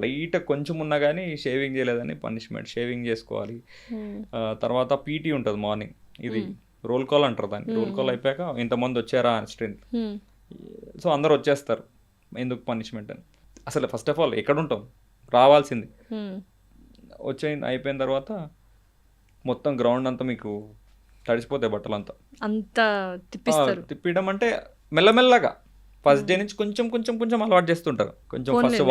లైట్ కొంచెం ఉన్నా కానీ షేవింగ్ చేయలేదని పనిష్మెంట్, షేవింగ్ చేసుకోవాలి. తర్వాత పీటీ ఉంటుంది మార్నింగ్, ఇది రోల్ కాల్ అంటారు దాన్ని. రోల్ కాల్ అయిపోయాక ఇంతమంది వచ్చారా అని స్ట్రెంత్, సో అందరు వచ్చేస్తారు, ఎందుకు పనిష్మెంట్ అని. అసలు ఫస్ట్ ఆఫ్ ఆల్ ఎక్కడ ఉంటాం, రావాల్సింది. అయిపోయిన తర్వాత మొత్తం గ్రౌండ్ అంతా మీకు తడిసిపోతాయి, బట్టలు అంతా తిప్పడం. అంటే మెల్లమెల్లగా ఫస్ట్ డే నుంచి కొంచెం కొంచెం కొంచెం అలవాటు చేస్తుంటారు. కొంచెం ఫస్ట్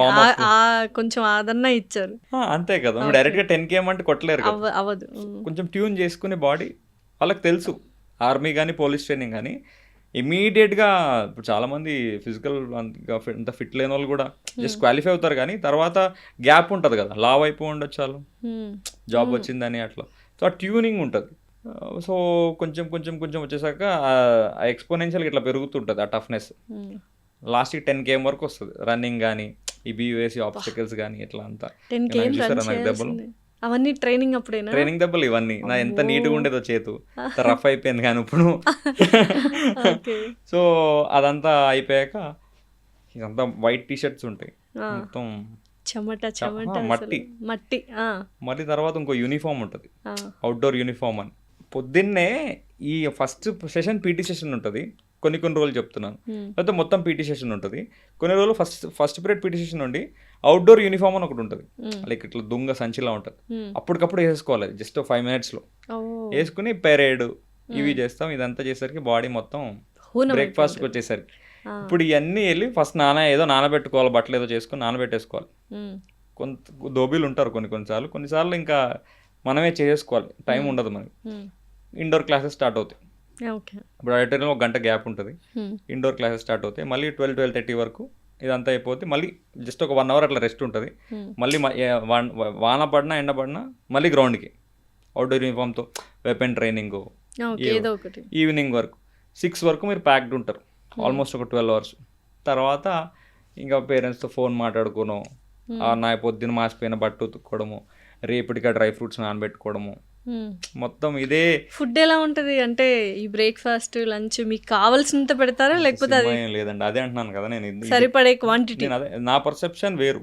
కొంచెం ఆదరణ ఇచ్చారు, అంతే కదా. డైరెక్ట్ గా 10 km అంటే కొట్టలేరు, అవ్వదు. కొంచెం ట్యూన్ చేసుకునే బాడీ వాళ్ళకి తెలుసు. ఆర్మీ కానీ పోలీస్ ట్రైనింగ్ కానీ ఇమీడియట్గా ఇప్పుడు చాలామంది ఫిజికల్ అంత ఫిట్ లేని వాళ్ళు కూడా జస్ట్ క్వాలిఫై అవుతారు, కానీ తర్వాత గ్యాప్ ఉంటుంది కదా, లావ్ అయిపోయి ఉండొచ్చు వాళ్ళు, జాబ్ వచ్చిందని అట్లా. సో ఆ ట్యూనింగ్ ఉంటుంది. సో కొంచెం కొంచెం కొంచెం వచ్చేసాక ఆ ఎక్స్పోనెన్షియల్గా ఇట్లా పెరుగుతుంటుంది ఆ టఫ్నెస్. లాస్ట్కి 10 km వరకు వస్తుంది రన్నింగ్ కానీ, ఈ BUSC ఆబ్స్టికల్స్ కానీ ఇట్లా అంతా. చూసారా నాకు దెబ్బలు అవన్నీ ట్రైనింగ్ అప్పుడేనా? ట్రైనింగ్ దెబ్బలు ఇవన్నీ. నా ఎంత నీట్గా ఉండేదో చేతు, రఫ్ అయిపోయింది కానీ ఇప్పుడు. సో అదంతా అయిపోయాక ఇదంతా వైట్ టీషర్ట్స్ ఉంటాయి, మొత్తం మట్టి. మళ్ళీ తర్వాత ఇంకో యూనిఫామ్ ఉంటుంది, అవుట్డోర్ యూనిఫామ్ అని. పొద్దున్నే ఈ ఫస్ట్ సెషన్ పీటీ సెషన్ ఉంటుంది, కొన్ని రోజులు చెప్తున్నాను, లేకపోతే మొత్తం పీటీ సెషన్ ఉంటుంది. కొన్ని రోజులు ఫస్ట్ పీరియడ్ పీటీ సెషన్ ఉండి అవుట్డోర్ యూనిఫామ్ అని ఒకటి ఉంటుంది, లైక్ ఇట్లా దుంగ సంచిలా ఉంటుంది. అప్పటికప్పుడు వేసుకోవాలి, జస్ట్ 5 minutesలో వేసుకుని పెరేడ్ ఇవి చేస్తాం. ఇదంతా చేసరికి బాడీ మొత్తం బ్రేక్ఫాస్ట్కి వచ్చేసరికి ఇప్పుడు ఇవన్నీ వెళ్ళి ఫస్ట్ ఏదో నానబెట్టుకోవాలి, బట్టలు ఏదో చేసుకుని నానబెట్టేసుకోవాలి. కొంత దోబీలు ఉంటారు కొన్నిసార్లు ఇంకా మనమే చేసుకోవాలి, టైం ఉండదు మనకి. ఇండోర్ క్లాసెస్ స్టార్ట్ అవుతాయి. ఇప్పుడు ఆడిటోరియంలో 1 గంట గ్యాప్ ఉంటుంది, ఇండోర్ క్లాసెస్ స్టార్ట్ అవుతాయి. మళ్ళీ 12-12:30 వరకు ఇదంతా అయిపోతే మళ్ళీ జస్ట్ ఒక 1 hour అట్లా రెస్ట్ ఉంటుంది. మళ్ళీ వాన పడినా ఎండ పడినా మళ్ళీ గ్రౌండ్కి అవుట్డోర్ యూనిఫామ్తో వెపన్ ట్రైనింగ్. ఈవినింగ్ వరకు 6 వరకు మీరు ప్యాక్డ్ ఉంటారు, ఆల్మోస్ట్ ఒక 12 hours. తర్వాత ఇంకా పేరెంట్స్తో ఫోన్ మాట్లాడుకోవడం, నా పొద్దున్న మాసిపోయిన బట్ట ఉతుక్కోవడము, రేపటిగా డ్రై ఫ్రూట్స్ నానబెట్టుకోవడము, మొత్తం ఇదే. ఫుడ్ ఎలా ఉంటుంది అంటే ఈ బ్రేక్ఫాస్ట్ లంచ్ మీకు కావాల్సినంత పెడతారా లేకపోతే అది సినిమా ఏం లేదండి, అదే అంటున్నాను కదా నేను. సరిపడే క్వాంటిటీ? నేను అదే, నా పర్సెప్షన్ వేరు.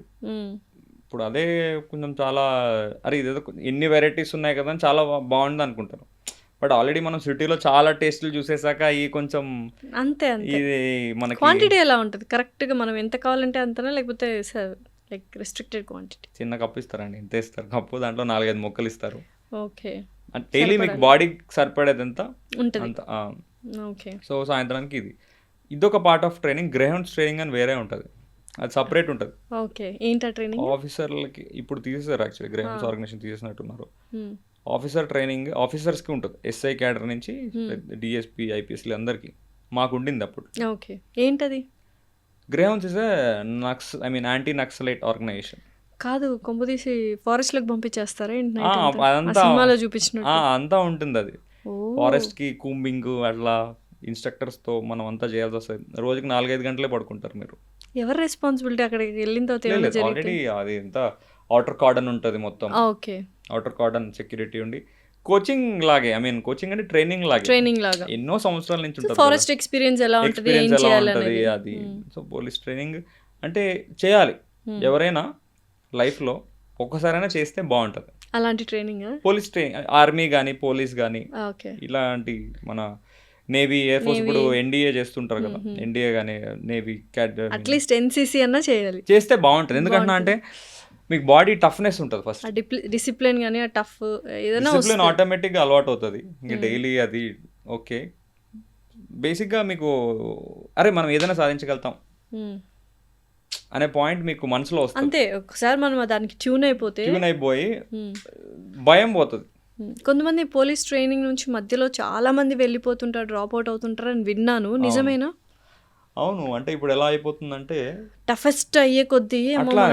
ఇప్పుడు అదే కొంచెం చాలా అరే ఇదేదో ఎన్ని వెరైటీస్ ఉన్నాయి కదా అని చాలా బాగుంది అనుకుంటాను. బట్ ఆల్రెడీ మనం సిటీలో చాలా టేస్ట్లు చూసేసాక ఈ కొంచెం అంతే అంతే. ఇది మనకి క్వాంటిటీ ఎలా ఉంటుంది కరెక్ట్గా మనం ఎంత కావాలంటే అంతనా లేకపోతే లైక్ రెస్ట్రిక్టెడ్ క్వాంటిటీ? చిన్న కప్పు ఇస్తారండి, ఇంత ఇస్తారు కప్పు, దాంట్లో 4-5 ముక్కలు ఇస్తారు. ఓకే. అంటే డైలీ మీకు బాడీకి సరిపడేది ఎంత ఉంటుంది. అంత. ఓకే. సో సాయంత్రానికి ఇదొక part of training. Greyhounds training అని వేరే ఉంటుంది, అది సపరేట్ ఉంటుంది. ఓకే. ఏంటా ట్రైనింగ్? ఆఫీసర్లకి ఇప్పుడు తీసేసారు, యాక్చువల్లీ గ్రేహౌండ్స్ ఆర్గనైజేషన్ తీసేసినట్టున్నారు. ఆఫీసర్ ట్రైనింగ్ ఆఫీసర్స్కి ఉంటుంది, ఎస్ఐ క్యాడర్ నుంచి డిఎస్పీ ఐపీఎస్లు అందరికీ. మాకు ఉండింది అప్పుడు. ఓకే. ఏంటది? Greyhounds is anti Naxalite organisation. కాదు, కొంపదీసి ఫారెస్ట్లోకి పంపించేస్తారా ఏంటి? అదంతా సినిమాలో చూపించినట్టు అంతా ఉంటుంది అది. ఫారెస్ట్కి కూంబింగ్ అట్లా ఇన్స్ట్రక్టర్స్తో మనం అంతా చేయాల్సి వస్తుంది. రోజుకి 4-5 గంటలే పడుకుంటారు మీరు. ఎవరు రెస్పాన్సిబిలిటీ అక్కడికి వెళ్ళిన తర్వాత? ఆల్రెడీ అది ఎంత అవుటర్ కార్డన్ ఉంటుంది మొత్తం. ఓకే. అవుటర్ కార్డన్ సెక్యూరిటీ ఉండి కోచింగ్ లాగే, కోచింగ్ అంటే ట్రైనింగ్ లాగా ఎన్నో సంవత్సరాల నుంచి ఉంటుంది. ఫారెస్ట్ ఎక్స్పీరియన్స్ ఎలా ఉంటుంది, ఏం చేయాలి అది. సో పోలీస్ ట్రైనింగ్ అంటే చేయాలి, ఎవరైనా లైఫ్లో ఒక్కసారైనా చేస్తే బాగుంటుంది అలాంటి ట్రైనింగ్. పోలీస్ ట్రైనింగ్, ఆర్మీ కానీ పోలీస్ కానీ ఇలాంటి మన నేవీ, ఎయిర్ ఫోర్స్, ఇప్పుడు ఎన్డీఏ చేస్తుంటారు కదా, ఎన్డీఏ కానీ నేవీ, అట్లీస్ట్ ఎన్సీసీ అన్నా చేయాలి, చేస్తే బాగుంటుంది. ఎందుకంటే అంటే మీకు బాడీ టఫ్నెస్ ఉంటుంది ఫస్ట్, డిసిప్లిన్ కానీ ఆ టఫ్ ఏదైనా డిసిప్లిన్ ఆటోమేటిక్గా అలవాటు అవుతుంది. ఇంకా డైలీ అది ఓకే. బేసిక్గా మీకు అరే మనం ఏదైనా సాధించగలుగుతాం అనే పాయింట్ మీకు మనసులో వస్తుంది. అంతే, ఒకసారి మనం దానికి ట్యూన్ అయిపోయి భయం పోతుంది. కొంతమంది పోలీస్ ట్రైనింగ్ నుంచి మధ్యలో చాలా మంది వెళ్ళిపోతుంటారు, డ్రాప్ అవుట్ అవుతుంటారు అని విన్నాను, నిజమేనా? అవును, అంటే ఇప్పుడు ఎలా అయిపోతుందంటే టఫెస్ట్ అయ్యే కొద్దీ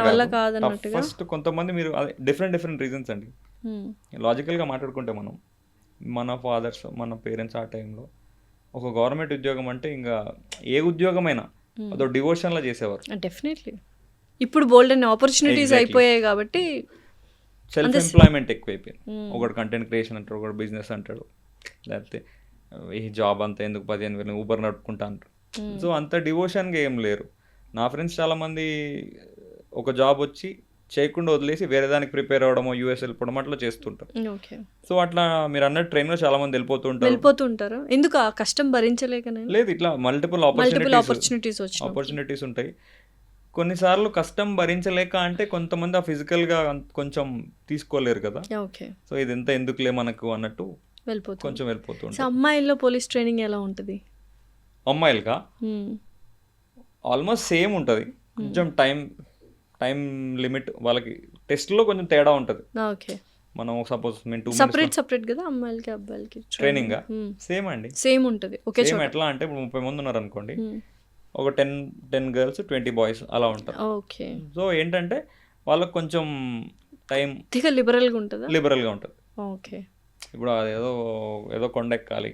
వల్ల కాదన్నట్టుగా ఫస్ట్ కొంతమంది మీరు డిఫరెంట్ రీజన్స్ అండి. లాజికల్గా మాట్లాడుకుంటే మన ఫాదర్స్, మన పేరెంట్స్ ఆ టైంలో ఒక గవర్నమెంట్ ఉద్యోగం అంటే ఇంకా ఏ ఉద్యోగమైనా అదో డివోషన్లా చేసేవారు. డెఫినెట్లీ. ఇప్పుడు బోల్డ్ అనే ఆపర్చునిటీస్ అయిపోయాయి కాబట్టి సెల్ఫ్ ఎంప్లాయ్మెంట్ ఎక్కువైపోయింది. ఒకటి కంటెంట్ క్రియేషన్ అంటాడు, ఒకటి బిజినెస్ అంటాడు, లేకపోతే ఈ జాబ్ అంతా ఎందుకు 15,000 ఊబర్ నడుపుకుంటా అంటారు. సో అంత డివోషన్గా ఏం లేరు. నా ఫ్రెండ్స్ చాలామంది ఒక జాబ్ వచ్చి చేయకుండా వదిలేసి వేరే దానికి ప్రిపేర్ అవ్వడమో, యూఎస్ వెళ్ళిపోవడం అట్లా చేస్తుంటారు. సో అట్లా మీరు అన్నట్టు ట్రైన్లో చాలా మంది వెళ్ళిపోతుంటారు. ఎందుకు? ఆ కష్టం భరించలేకనే? లేదు, ఇట్లా మల్టిపుల్ ఆపర్చునిటీస్ ఉంటాయి. కొన్నిసార్లు కష్టం భరించలేక అంటే కొంతమంది ఆ ఫిజికల్గా కొంచెం తీసుకోలేరు కదా. సో ఇదంతా ఎందుకులే మనకు అన్నట్టు కొంచెం వెళ్ళిపోతుంది. అమ్మాయిల్లో పోలీస్ ట్రైనింగ్ ఎలా ఉంటుంది? అమ్మాయిలుగా ఆల్మోస్ట్ సేమ్ ఉంటుంది, కొంచెం టైం లిమిట్ వాళ్ళకి టెస్ట్లో కొంచెం తేడా ఉంటుంది. మనం సపోజ్ సపరేట్ కదా అమ్మాయిలకి అబ్బాయిలకి ట్రైనింగ్ సేమ్ అండి, సేమ్ ఉంటుంది. సేమ్ ఎట్లా అంటే ఇప్పుడు 30 మంది ఉన్నారు అనుకోండి, ఒక 10 గర్ల్స్ 20 బాయ్స్ అలా ఉంటారు. సో ఏంటంటే వాళ్ళకి కొంచెం టైం లిబరల్గా ఉంటుంది. ఇప్పుడు ఏదో కొండ ఎక్కాలి,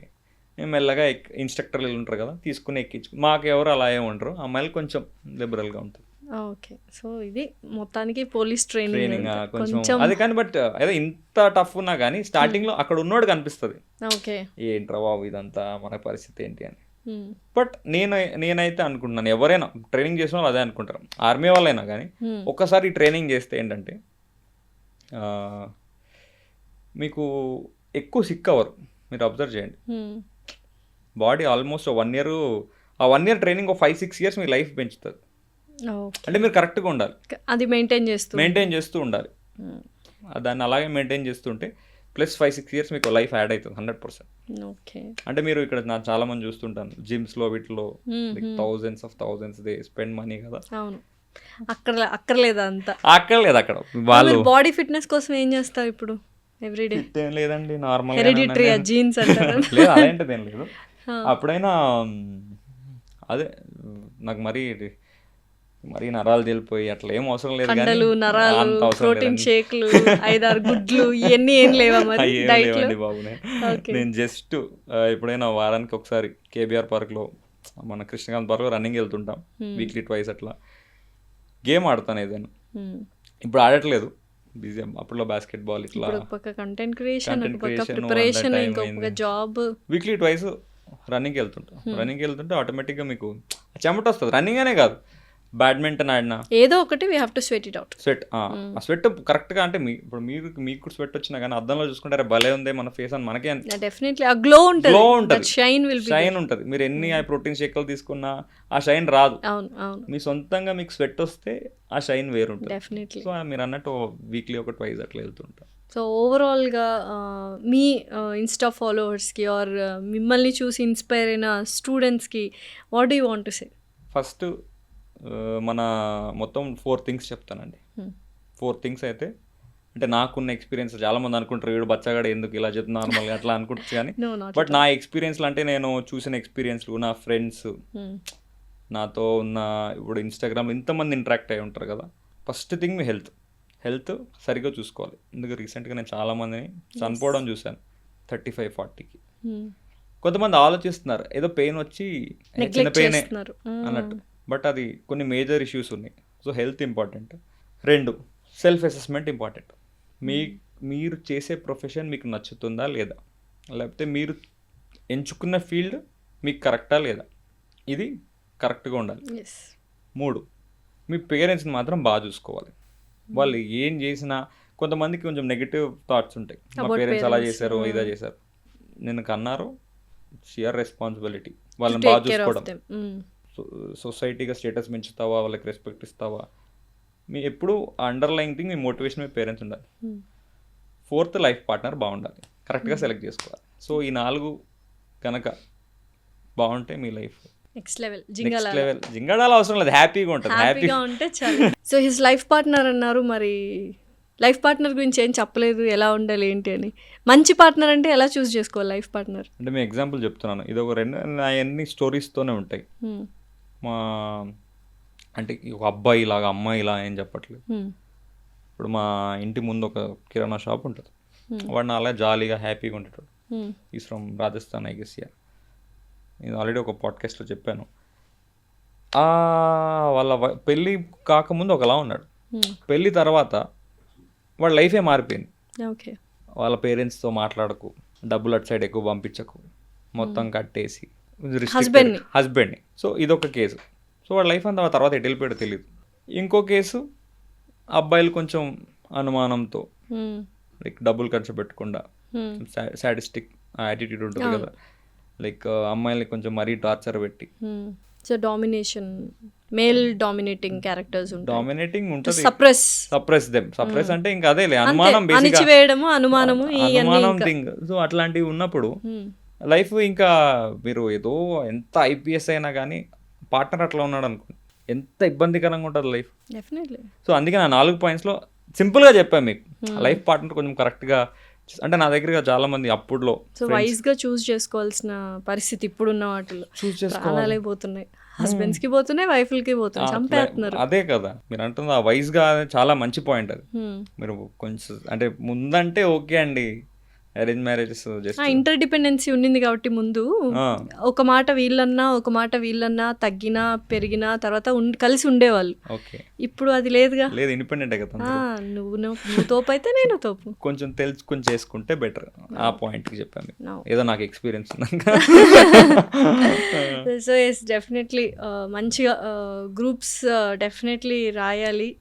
మెల్లగా ఇంస్ట్రక్టర్లు ఉంటారు కదా, తీసుకుని ఎక్కించు. మాకు ఎవరు అలా ఏమి ఉంటారు, అమ్మాయిలు కొంచెం లిబరల్గా ఉంటుంది. ఓకే. సో ఇది మొత్తానికి పోలీస్ ట్రైనింగ్ కొంచెం అది. కానీ బట్ ఏదో ఇంత టఫ్ ఉన్నా కానీ స్టార్టింగ్లో అక్కడ ఉన్నోడు కనిపిస్తుంది, ఏంట్రా బాబు ఇదంతా మన పరిస్థితి ఏంటి అని. బట్ నేనైతే అనుకుంటున్నాను, ఎవరైనా ట్రైనింగ్ చేసిన వాళ్ళు అదే అనుకుంటారు, ఆర్మీ వాళ్ళైనా కానీ ఒక్కసారి ట్రైనింగ్ చేస్తే ఏంటంటే మీకు ఎక్కువ సిక్ అవ్వరు. మీరు అబ్జర్వ్ చేయండి, బాడీ ఆల్మోస్ట్ 1 year, ఆ 1 year ట్రైనింగ్ 5-6 years మీ లైఫ్ పెంచుతుంది. అంటే మీరు కరెక్ట్గా ఉండాలి, అది మెయింటైన్ చేస్తూ ఉండాలి. దాన్ని అలాగే మెయింటైన్ చేస్తుంటే ప్లస్ 5-6 years మీకు లైఫ్ యాడ్ అవుతుంది 100%. అంటే మీరు ఇక్కడ నాకు చాలా మంది చూస్తుంటాను జిమ్స్లో వీటిలో thousands దే స్పెండ్ మనీ కదా. అక్కర్లేదు అక్కడ వాళ్ళు బాడీ ఫిట్నెస్ కోసం ఏం చేస్తారు ఇప్పుడు? ఎవ్రీడే లేదండి, నార్మల్ జీన్స్ లేదు, అలాంటిది ఏం లేదు. అప్పుడైనా అదే నాకు మరీ నరాలు తెలిపోయి అట్లా ఏం అవసరం లేదు, ప్రోటీన్ షేక్లు 5-6 గుడ్లు ఇవన్నీ ఏం లేవండి బాబు. నేను జస్ట్ ఎప్పుడైనా వారానికి ఒకసారి కేబీఆర్ పార్క్లో, మన కృష్ణకాంత్ పార్క్లో రన్నింగ్ వెళ్తుంటాం, వీక్లీ 2 అట్లా. గేమ్ ఆడతాను ఏదైనా, ఇప్పుడు ఆడట్లేదు, బిజీ. అప్పట్లో బాస్కెట్ బాల్ ఇట్లా ఇప్పుడు ఒక పక్క కంటెంట్ క్రియేషన్, Content ఒక పక్క creation, ప్రిపరేషన్, అంత time ఇంకొక అయింది. జాబ్. వీక్లీ ట్వైస్ రన్నింగ్కి వెళ్తుంటే ఆటోమేటిక్గా మీకు చెమట వస్తుంది. రన్నింగ్ అనే కాదు, బ్యాడ్మింటన్ ఆడినా ఏదో ఒకటి we have to sweat it out. Sweat, ఆ స్వెట్ కరెక్ట్గా అంటే ఇప్పుడు మీకు స్వెట్ వచ్చినా కానీ అద్దంలో చూసుకుంటారే భలే ఉంది మన ఫేస్ అని మనకే డెఫినెట్లీ ఆ గ్లో ఉంటుంది, గ్లో ఉంటుంది, షైన్ విల్ బి, షైన్ ఉంటుంది. మీరు ఎన్ని ప్రోటీన్ షేక్లు తీసుకున్నా ఆ షైన్ రాదు. అవును అవును, మీ సొంతంగా మీకు స్వెట్ వస్తే ఆ షైన్ వేరుంటుంది. డెఫినెట్లీ. సో మీరు అన్నట్టు వీక్లీ ఒక ట్వైస్ అట్లా వెళ్తుంటాం. సో ఓవరాల్గా మీ ఇన్స్టా ఫాలోవర్స్కి ఆర్ మిమ్మల్ని చూసి ఇన్స్పైర్ అయిన స్టూడెంట్స్కి what do you want to say? First మన మొత్తం 4 థింగ్స్ చెప్తానండి. 4 థింగ్స్ అయితే అంటే నాకున్న ఎక్స్పీరియన్స్, చాలామంది అనుకుంటారు వీడు బచ్చగాడు ఎందుకు ఇలా చెప్తున్నా నార్మల్గా అట్లా అనుకుంటుంది కానీ, బట్ నా ఎక్స్పీరియన్స్లు అంటే నేను చూసిన ఎక్స్పీరియన్స్లు, నా ఫ్రెండ్స్, నాతో ఉన్న ఇప్పుడు ఇన్స్టాగ్రామ్లో ఇంతమంది ఇంటరాక్ట్ అయి ఉంటారు కదా. ఫస్ట్ థింగ్ మీ హెల్త్ సరిగ్గా చూసుకోవాలి. ఎందుకు రీసెంట్గా నేను చాలామందిని చనిపోవడం చూశాను 35-40కి. కొంతమంది ఆలోచిస్తున్నారు ఏదో పెయిన్ వచ్చి చిన్న పెయినే అన్నట్టు, బట్ అది కొన్ని మేజర్ ఇష్యూస్ ఉన్నాయి. So health important. 2 self assessment important. మీరు చేసే ప్రొఫెషన్ మీకు నచ్చుతుందా లేదా, లేకపోతే మీరు ఎంచుకున్న ఫీల్డ్ మీకు కరెక్టా లేదా, ఇది కరెక్ట్గా ఉండాలి. 3 మీ పేరెంట్స్ని మాత్రం బాగా చూసుకోవాలి. వాళ్ళు ఏం చేసినా, కొంతమందికి కొంచెం నెగిటివ్ థాట్స్ ఉంటాయి, మా పేరెంట్స్ అలా చేశారు ఇదా చేశారు. నేను కన్నారు, షియర్ రెస్పాన్సిబిలిటీ వాళ్ళని బాగా చూసుకోవడం. సొసైటీగా స్టేటస్ పెంచుతావా, వాళ్ళకి రెస్పెక్ట్ ఇస్తావా, మీ ఎప్పుడు అండర్లైన్ థింగ్ మీ మోటివేషన్ మీ పేరెంట్స్ ఉండాలి. 4th లైఫ్ పార్ట్నర్ బాగుండాలి, కరెక్ట్గా సెలెక్ట్ చేసుకోవాలి. సో ఈ 4 కనుక బాగుంటే మీ లైఫ్ నెక్స్ట్ లెవెల్. జింగడాల అవసరం లేదు, హ్యాపీగా ఉంటుంది. హ్యాపీగా ఉంటే చాలు. సో హిస్ లైఫ్ పార్ట్నర్ అన్నారు, మరి లైఫ్ పార్ట్నర్ గురించి ఏం చెప్పలేదు, ఎలా ఉండాలి ఏంటి అని. మంచి పార్ట్నర్ అంటే ఎలా చూస్ చేసుకోవాలి లైఫ్ పార్ట్నర్ అంటే? మీ ఎగ్జాంపుల్ చెప్తున్నాను, ఇది ఒక 2 అన్ని స్టోరీస్తోనే ఉంటాయి. మా అంటే ఒక అబ్బాయి లాగా అమ్మాయి ఇలా ఏం చెప్పట్లేదు. ఇప్పుడు మా ఇంటి ముందు ఒక కిరాణా షాప్ ఉంటుంది, వాడు నా అలా జాలీగా హ్యాపీగా ఉంటాడు. Is from Rajasthan I guess. నేను ఆల్రెడీ ఒక పాడ్కాస్ట్లో చెప్పాను. వాళ్ళ పెళ్ళి కాకముందు ఒకలా ఉన్నాడు, పెళ్ళి తర్వాత వాళ్ళ లైఫే మారిపోయింది. ఓకే, వాళ్ళ పేరెంట్స్తో మాట్లాడకు, డబ్బులు అటు సైడ్ ఎక్కువ పంపించకు, మొత్తం కట్టేసి హస్బెండ్ని. సో ఇదొక కేసు. సో వాళ్ళ లైఫ్ అంతా తర్వాత ఎటు వెళ్ళిపోయాడో తెలియదు. ఇంకో కేసు, అబ్బాయిలు కొంచెం అనుమానంతో, లైక్ డబ్బులు ఖర్చు పెట్టకుండా, సాడిస్టిక్ యాటిట్యూడ్ ఉంటుంది కదా, లైక్ అమ్మాయిల్ని కొంచెం మరీ టార్చర్ పెట్టి. So domination, male dominating characters ఉంటాయి. డామినేటింగ్ ఉంటుంది, సప్రెస్ అంటే ఇంకా అదే అనుమానం, అణిచివేయడము, అనుమానము థింగ్. సో అట్లాంటివి ఉన్నప్పుడు లైఫ్ ఇంకా మీరు ఏదో ఎంత ఐపీఎస్ అయినా కానీ పార్ట్నర్ అట్లా ఉన్నాడు అనుకోండి, ఎంత ఇబ్బందికరంగా ఉంటుంది లైఫ్. డెఫినెట్లీ. సో అందుకే నా 4 పాయింట్స్లో సింపుల్గా చెప్పాను మీకు. లైఫ్ పార్ట్నర్ కొంచెం కరెక్ట్గా, అంటే నా దగ్గర చాలా మంది అప్పుడులో సో వైజ్గా చూస్ చేసుకోవాల్సిన పరిస్థితి ఇప్పుడున్న వాటిలో. ప్రాణాలే పోతున్నాయి, హస్బెండ్స్కి పోతున్నాయి, వైఫ్లకి పోతున్నాయి, చంపేస్తున్నారు. అదే కదా మీరు అంటుంది, ఆ వైజ్గా చాలా మంచి పాయింట్ అది. మీరు కొంచెం అంటే ముందంటే ఓకే అండి, అరేంజ్ మ్యారేజెస్ ఇంటర్ డిపెండెన్సీ ఉండింది కాబట్టి ముందు ఒక మాట వీళ్ళన్నా తగ్గినా పెరిగినా తర్వాత కలిసి ఉండేవాళ్ళు. ఇప్పుడు అది లేదుగా, లేదు, ఇండిపెండెంట్ కదా. నువ్వు తోపు అయితే నేను తోపు, కొంచెం తెలుసుకుని చేసుకుంటే బెటర్. ఆ పాయింట్కి చెప్పాను, ఏదో నాకు ఎక్స్పీరియన్స్ ఉంది. సో ఎస్, డెఫినెట్లీ మంచిగా గ్రూప్స్ డెఫినెట్లీ రాయాలి,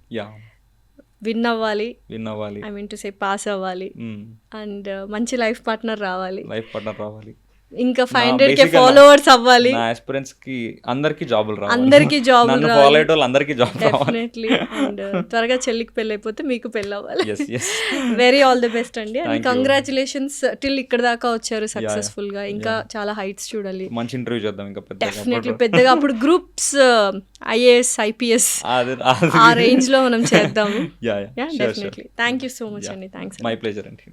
విన్ అవ్వాలి, I mean to say pass అవ్వాలి, అండ్ మంచి లైఫ్ పార్ట్నర్ రావాలి, ఇంకా 500K ఫాలోవర్స్ అవ్వాలి. నా ఆస్పిరెంట్స్ కి అందరికీ జాబులు రావాలి, డెఫినెట్లీ. అండ్ త్వరగా చెల్లికి పెళ్ళి అయిపోతే మీకు పెళ్ళి అవ్వాలి. వెరీ ఆల్ ది బెస్ట్ అండి, అండ్ కంగ్రాచులేషన్స్. టిల్ ఇక్కడ దాకా వచ్చారు సక్సెస్ఫుల్ గా, ఇంకా చాలా హైట్స్ చూడాలి. మంచి ఇంటర్వ్యూ చేద్దాం ఇంకా డెఫినెట్లీ పెద్దగా. అప్పుడు గ్రూప్స్ IAS IPS ఆ రేంజ్ లో మనం చేద్దాము. Definitely. Thank you so much అండి. థ్యాంక్స్. మై ప్లెజర్ అండి.